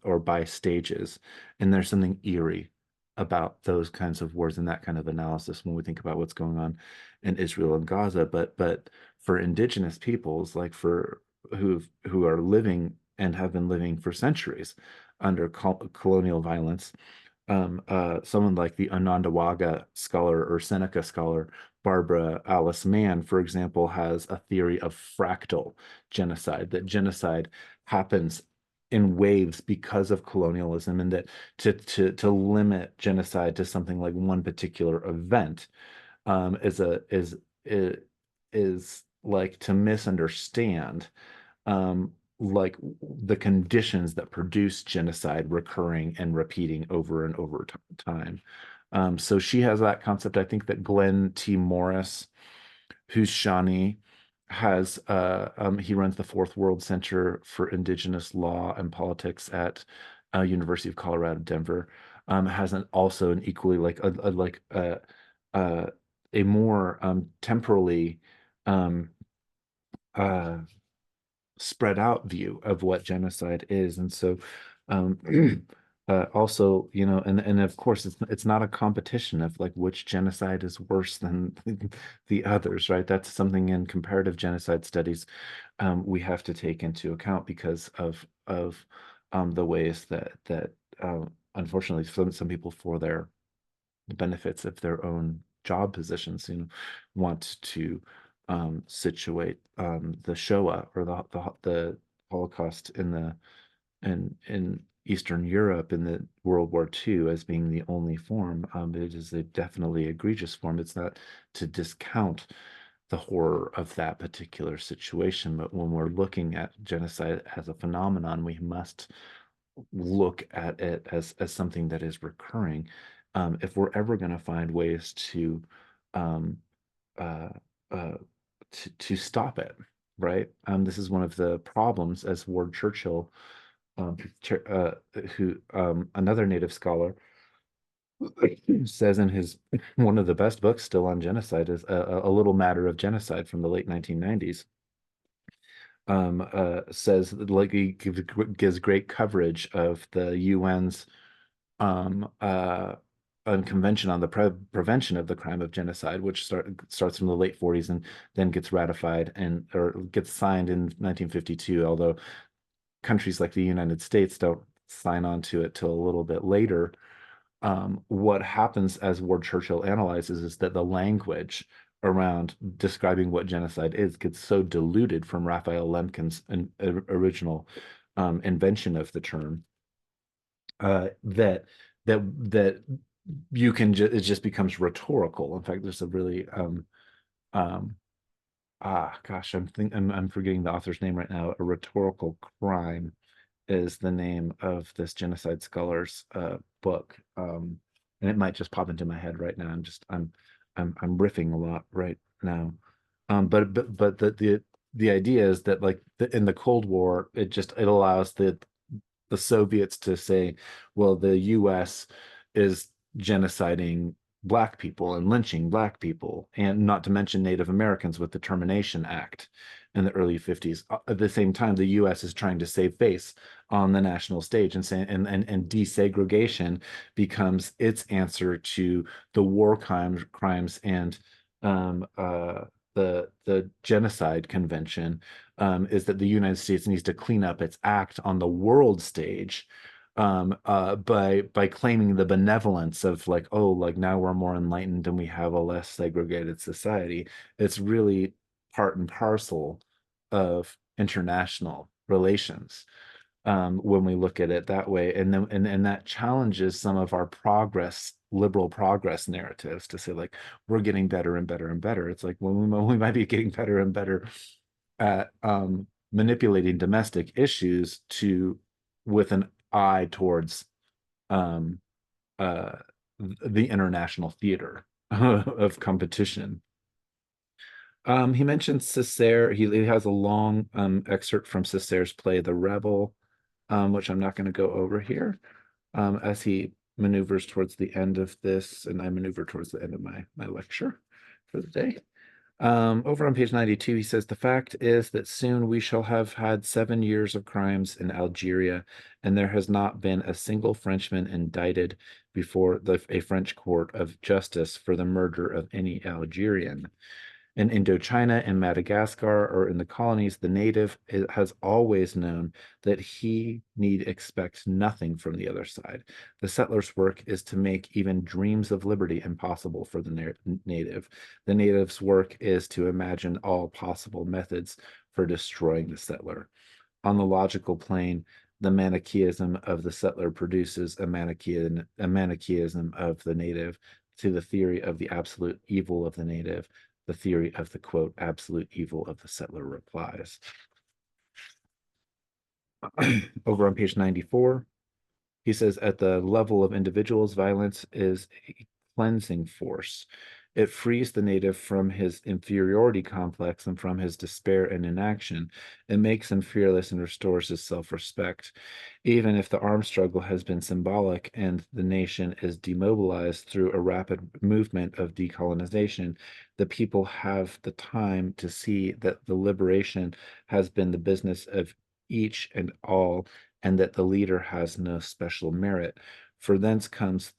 or by stages. And there's something eerie about those kinds of words and that kind of analysis when we think about what's going on in Israel and Gaza. But for indigenous peoples, like for who are living and have been living for centuries under colonial violence, someone like the Onondaga scholar or Seneca scholar, Barbara Alice Mann, for example, has a theory of fractal genocide, that genocide happens in waves because of colonialism, and that to limit genocide to something like one particular event is like to misunderstand like the conditions that produce genocide recurring and repeating over and over time. So she has that concept. I think that Glenn T. Morris, who's Shawnee, he runs the Fourth World Center for Indigenous Law and Politics at University of Colorado, Denver. Has also an equally uh, a more temporally um, uh, spread out view of what genocide is. And so um, also, and of course it's not a competition of like which genocide is worse than the others, right? That's something in comparative genocide studies we have to take into account because of the ways that unfortunately some people for their the benefits of their own job positions, want to situate the Shoah or the Holocaust in Eastern Europe in the World War II as being the only form. It is a definitely egregious form. It's not to discount the horror of that particular situation, but when we're looking at genocide as a phenomenon, we must look at it as something that is recurring. If we're ever going to find ways um, uh, uh, to stop it, right? This is one of the problems, as Ward Churchill, um, who another Native scholar says in his one of the best books still on genocide is a Little Matter of Genocide from the late 1990s. Says like he gives great coverage of the UN's um, uh, convention on the prevention of the crime of genocide, which starts from the late 40s and then gets ratified and or gets signed in 1952. Although countries like the United States don't sign on to it till a little bit later. What happens as Ward Churchill analyzes is that the language around describing what genocide is gets so diluted from Raphael Lemkin's original invention of the term that you can it just becomes rhetorical. In fact, there's a really um, gosh, I'm forgetting the author's name right now. A rhetorical crime is the name of this genocide scholar's book, and it might just pop into my head right now. I'm riffing a lot right now, but the idea is that like in the Cold War, it allows the Soviets to say, well, the US is genociding black people and lynching black people, and not to mention Native Americans with the Termination Act in the early 50s. At the same time, the US is trying to save face on the national stage and say and desegregation becomes its answer to the war crimes and the genocide convention is that the United States needs to clean up its act on the world stage by claiming the benevolence of like, oh, like now we're more enlightened and we have a less segregated society. It's really part and parcel of international relations when we look at it that way, and that challenges some of our liberal progress narratives to say like we're getting better and better and better. It's like we might be getting better and better at manipulating domestic issues to with an eye towards um, uh, the international theater of competition. He mentions Césaire. He has a long excerpt from Césaire's play The Rebel, which I'm not going to go over here, as he maneuvers towards the end of this, and I maneuver towards the end of my lecture for the day. Over on page 92, he says, the fact is that soon we shall have had 7 years of crimes in Algeria, and there has not been a single Frenchman indicted before a French court of justice for the murder of any Algerian. In Indochina and Madagascar or in the colonies, the native has always known that he need expect nothing from the other side. The settler's work is to make even dreams of liberty impossible for the native. The native's work is to imagine all possible methods for destroying the settler. On the logical plane, the Manichaeism of the settler produces a Manichaeism of the native to the theory of the absolute evil of the native. The theory of the quote absolute evil of the settler replies. Over on page 94, he says at the level of individuals, violence is a cleansing force. It frees the native from his inferiority complex and from his despair and inaction. It makes him fearless and restores his self-respect. Even if the armed struggle has been symbolic and the nation is demobilized through a rapid movement of decolonization, the people have the time to see that the liberation has been the business of each and all, and that the leader has no special merit. For thence comes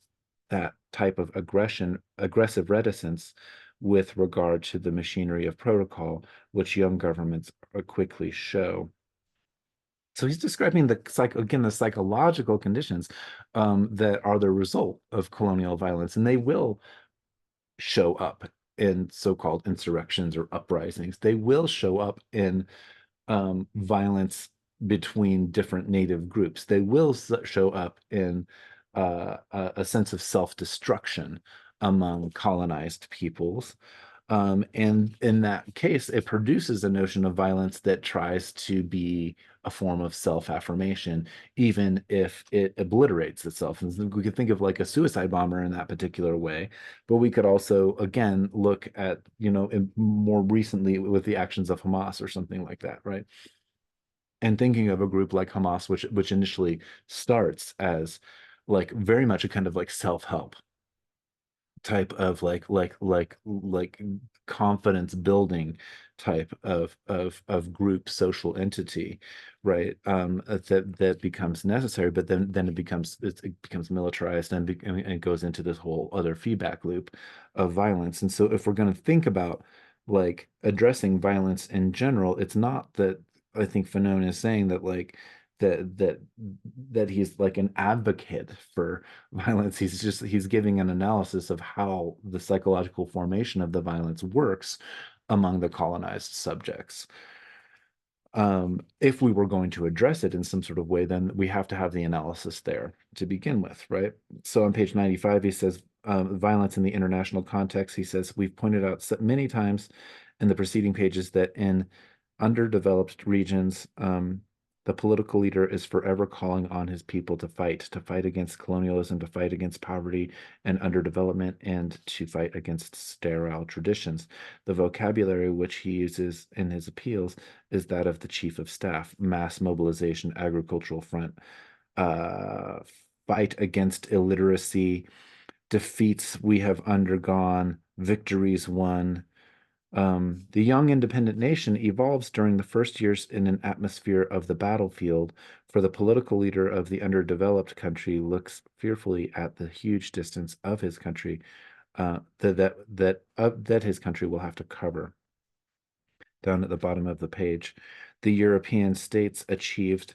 that type of aggressive reticence with regard to the machinery of protocol, which young governments quickly show. So he's describing the psychological conditions that are the result of colonial violence, and they will show up in so-called insurrections or uprisings. They will show up in violence between different native groups. They will show up in a sense of self-destruction among colonized peoples. And in that case, it produces a notion of violence that tries to be a form of self-affirmation, even if it obliterates itself. And we could think of like a suicide bomber in that particular way, but we could also, again, look at, more recently with the actions of Hamas or something like that, right? And thinking of a group like Hamas, which initially starts as like very much a kind of like self-help type of like confidence building type of group social entity, right? That becomes necessary, but then it becomes militarized and it goes into this whole other feedback loop of violence. And so if we're going to think about like addressing violence in general, it's not that I think Fanon is saying that like that he's like an advocate for violence. He's giving an analysis of how the psychological formation of the violence works among the colonized subjects. If we were going to address it in some sort of way, then we have to have the analysis there to begin with, right? So on page 95, he says, violence in the international context. He says, we've pointed out many times in the preceding pages that in underdeveloped regions, the political leader is forever calling on his people to fight against colonialism, to fight against poverty and underdevelopment, and to fight against sterile traditions. The vocabulary which he uses in his appeals is that of the chief of staff: mass mobilization, agricultural front, uh, fight against illiteracy, defeats we have undergone, victories won. The young independent nation evolves during the first years in an atmosphere of the battlefield, for the political leader of the underdeveloped country looks fearfully at the huge distance of his country that his country will have to cover. Down at the bottom of the page, the European states achieved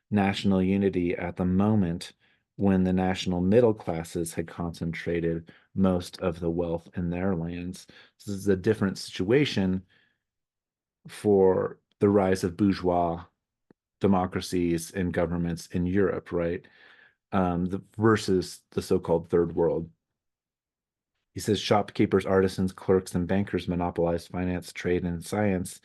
national unity at the moment when the national middle classes had concentrated most of the wealth in their lands. This is a different situation for the rise of bourgeois democracies and governments in Europe, right? Versus the so-called third world. He says shopkeepers, artisans, clerks, and bankers monopolized finance, trade, and science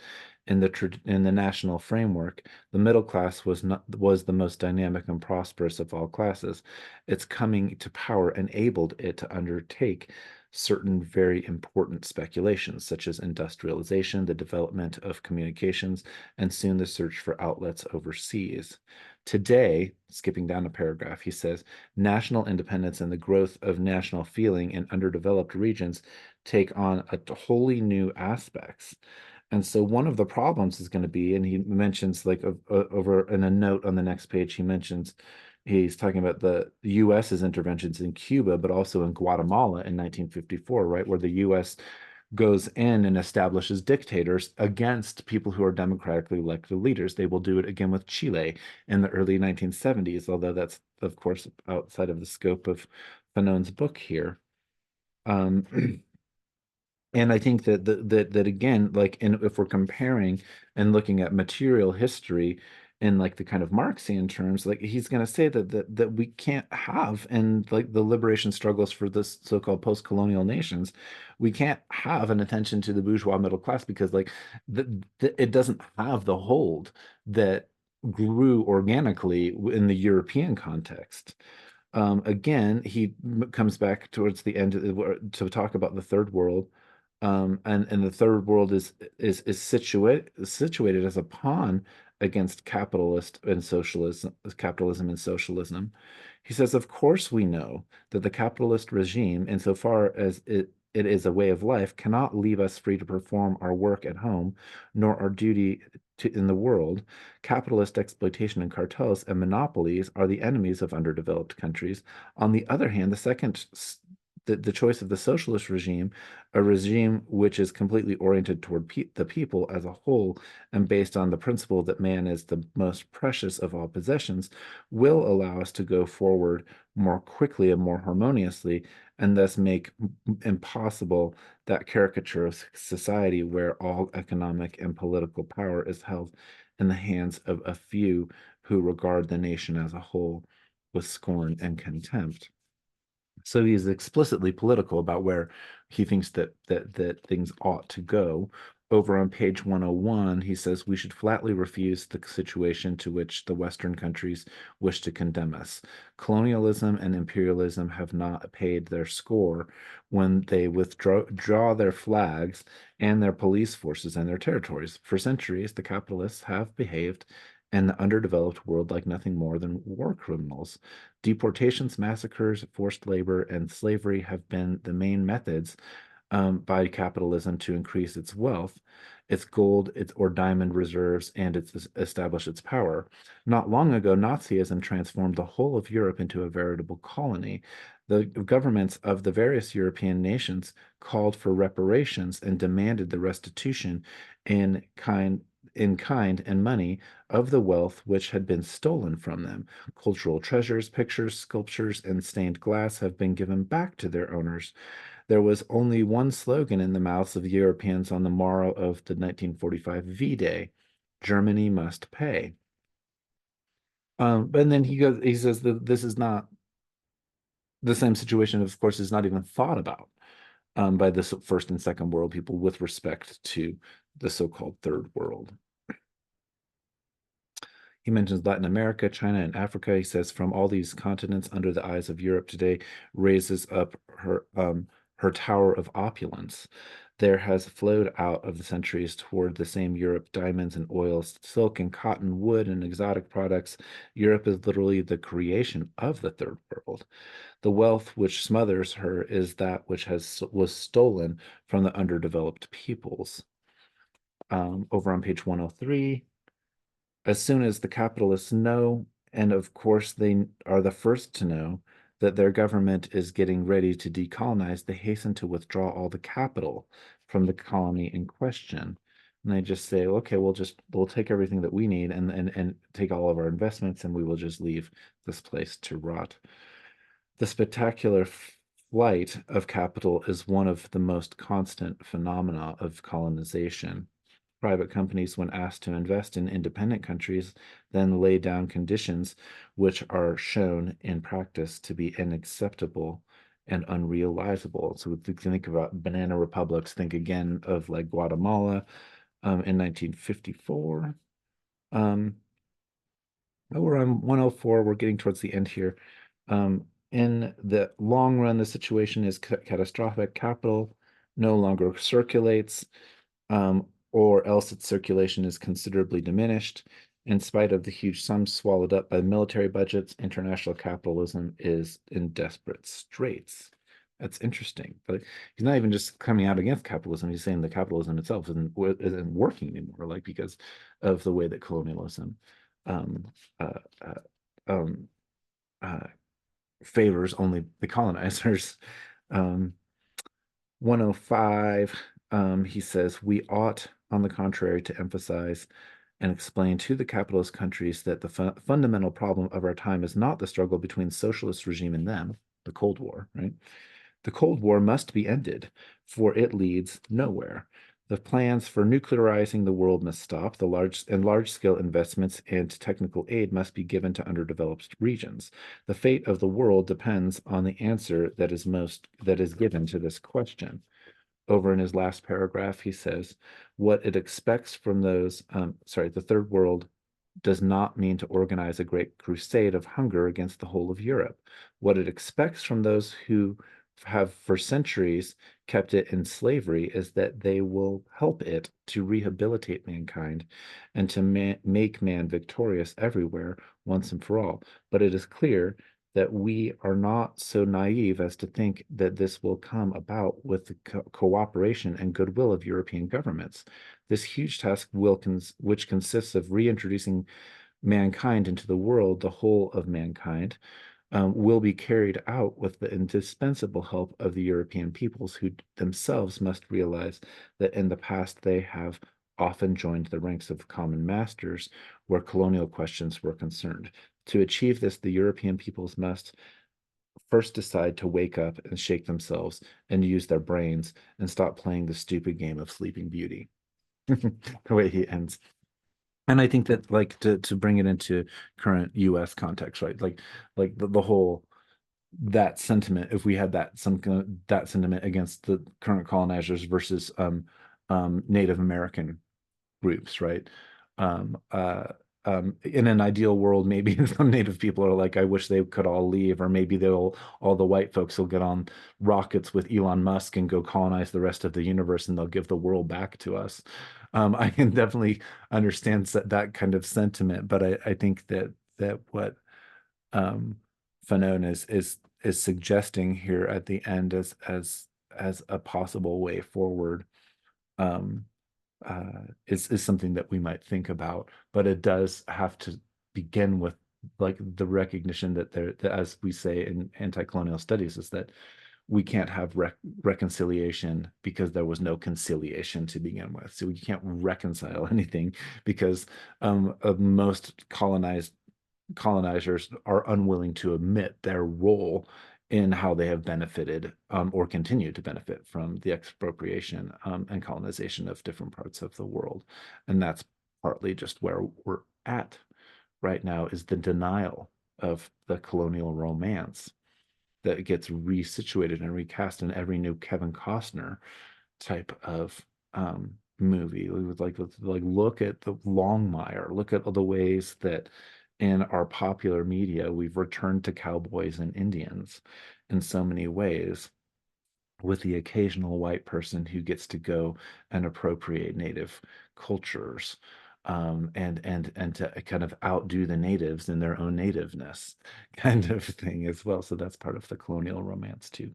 in the national framework. The middle class was the most dynamic and prosperous of all classes. Its coming to power enabled it to undertake certain very important speculations, such as industrialization, the development of communications, and soon the search for outlets overseas. Today, skipping down a paragraph, he says, national independence and the growth of national feeling in underdeveloped regions take on a wholly new aspects. And so one of the problems is going to be, and he mentions like over in a note on the next page, he mentions he's talking about the US's interventions in Cuba, but also in Guatemala in 1954, right, where the US goes in and establishes dictators against people who are democratically elected leaders. They will do it again with Chile in the early 1970s, although that's, of course, outside of the scope of Fanon's book here. And I think that again, like, if we're comparing and looking at material history in like the kind of Marxian terms, like he's going to say that we can't have, and like the liberation struggles for this so-called post-colonial nations, we can't have an attention to the bourgeois middle class because like it doesn't have the hold that grew organically in the European context. Again, he comes back towards the end to talk about the third world. And the third world is situated as a pawn against capitalism and socialism. He says, of course we know that the capitalist regime, insofar as it is a way of life, cannot leave us free to perform our work at home, nor our duty in the world. Capitalist exploitation and cartels and monopolies are the enemies of underdeveloped countries. On the other hand, the choice of the socialist regime, a regime which is completely oriented toward the people as a whole and based on the principle that man is the most precious of all possessions, will allow us to go forward more quickly and more harmoniously, and thus make impossible that caricature of society where all economic and political power is held in the hands of a few who regard the nation as a whole with scorn and contempt. So he's explicitly political about where he thinks that things ought to go. Over on page 101, he says we should flatly refuse the situation to which the Western countries wish to condemn us. Colonialism and imperialism have not paid their score when they withdraw their flags and their police forces and their territories. For centuries, the capitalists have behaved in the underdeveloped world like nothing more than war criminals. Deportations, massacres, forced labor, and slavery have been the main methods by capitalism to increase its wealth, its gold, its or diamond reserves, and establish its power. Not long ago, Nazism transformed the whole of Europe into a veritable colony. The governments of the various European nations called for reparations and demanded the restitution in kind and money of the wealth which had been stolen from them. Cultural treasures, pictures, sculptures, and stained glass have been given back to their owners. There was only one slogan in the mouths of Europeans on the morrow of the 1945 V-Day: Germany must pay. But then he says that this is not the same situation, of course, is not even thought about by the first and second world people with respect to the so-called third world. He mentions Latin America, China, and Africa. He says from all these continents under the eyes of Europe today raises up her tower of opulence. There has flowed out of the centuries toward the same Europe diamonds and oils, silk and cotton, wood and exotic products. Europe is literally the creation of the third world. The wealth which smothers her is that which was stolen from the underdeveloped peoples. Over on page 103, as soon as the capitalists know, and of course they are the first to know, that their government is getting ready to decolonize, they hasten to withdraw all the capital from the colony in question. And they just say, okay, we'll take everything that we need and take all of our investments, and we will just leave this place to rot. The spectacular flight of capital is one of the most constant phenomena of colonization. Private companies, when asked to invest in independent countries, then lay down conditions which are shown in practice to be unacceptable and unrealizable. So if you think about banana republics, think again of like Guatemala in 1954. We're on 104. We're getting towards the end here. In the long run, the situation is catastrophic. Capital no longer circulates, or else its circulation is considerably diminished. In spite of the huge sums swallowed up by military budgets, international capitalism is in desperate straits. That's interesting. But he's not even just coming out against capitalism. He's saying the capitalism itself isn't working anymore, like because of the way that colonialism um, uh, uh, um, uh, favors only the colonizers. Um, 105, he says, we ought, on the contrary, to emphasize and explain to the capitalist countries that the fundamental problem of our time is not the struggle between socialist regime and them, the Cold War, right? The Cold War must be ended, for it leads nowhere. The plans for nuclearizing the world must stop. The large-scale investments and technical aid must be given to underdeveloped regions. The fate of the world depends on the answer that is given to this question. Over in his last paragraph, he says, what it expects from those, the third world does not mean to organize a great crusade of hunger against the whole of Europe. What it expects from those who have for centuries kept it in slavery is that they will help it to rehabilitate mankind and to make man victorious everywhere once and for all. But it is clear that we are not so naive as to think that this will come about with the cooperation and goodwill of European governments. This huge task which consists of reintroducing mankind into the world, the whole of mankind, will be carried out with the indispensable help of the European peoples who themselves must realize that in the past they have often joined the ranks of common masters where colonial questions were concerned. To achieve this, the European peoples must first decide to wake up and shake themselves and use their brains and stop playing the stupid game of Sleeping Beauty. The way he ends. And I think that like to bring it into current US context, right? Like the whole that sentiment, if we had that sentiment against the current colonizers versus Native American groups, right? Um, uh, in an ideal world, maybe some Native people are like, I wish they could all leave, or maybe all the white folks will get on rockets with Elon Musk and go colonize the rest of the universe, and they'll give the world back to us. I can definitely understand that kind of sentiment, but I think that what um, Fanon is suggesting here at the end as a possible way forward um, is something that we might think about, but it does have to begin with like the recognition that as we say in anti-colonial studies, is that we can't have reconciliation because there was no conciliation to begin with. So we can't reconcile anything because most colonizers are unwilling to admit their role in how they have benefited or continue to benefit from the expropriation and colonization of different parts of the world. And that's partly just where we're at right now, is the denial of the colonial romance that gets resituated and recast in every new Kevin Costner type of movie. Like look at the Longmire, look at all the ways that in our popular media we've returned to cowboys and Indians in so many ways, with the occasional white person who gets to go and appropriate native cultures and to kind of outdo the natives in their own nativeness kind of thing as well. So that's part of the colonial romance too,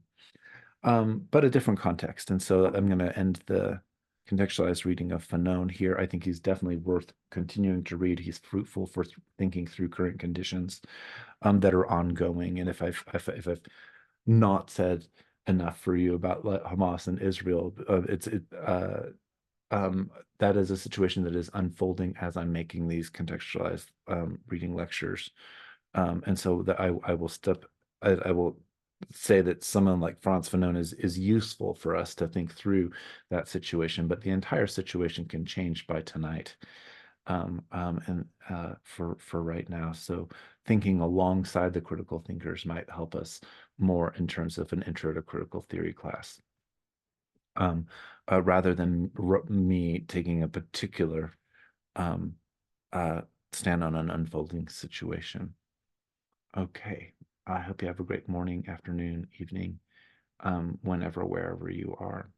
but a different context. And so I'm going to end the contextualized reading of Fanon here. I think he's definitely worth continuing to read. He's fruitful for thinking through current conditions that are ongoing. And if I've not said enough for you about Hamas and Israel, that is a situation that is unfolding as I'm making these contextualized reading lectures. And so that I will say that someone like Frantz Fanon is useful for us to think through that situation, but the entire situation can change by tonight. And for right now. So thinking alongside the critical thinkers might help us more in terms of an intro to critical theory class, rather than me taking a particular um, uh, stand on an unfolding situation. Okay. I hope you have a great morning, afternoon, evening, whenever, wherever you are.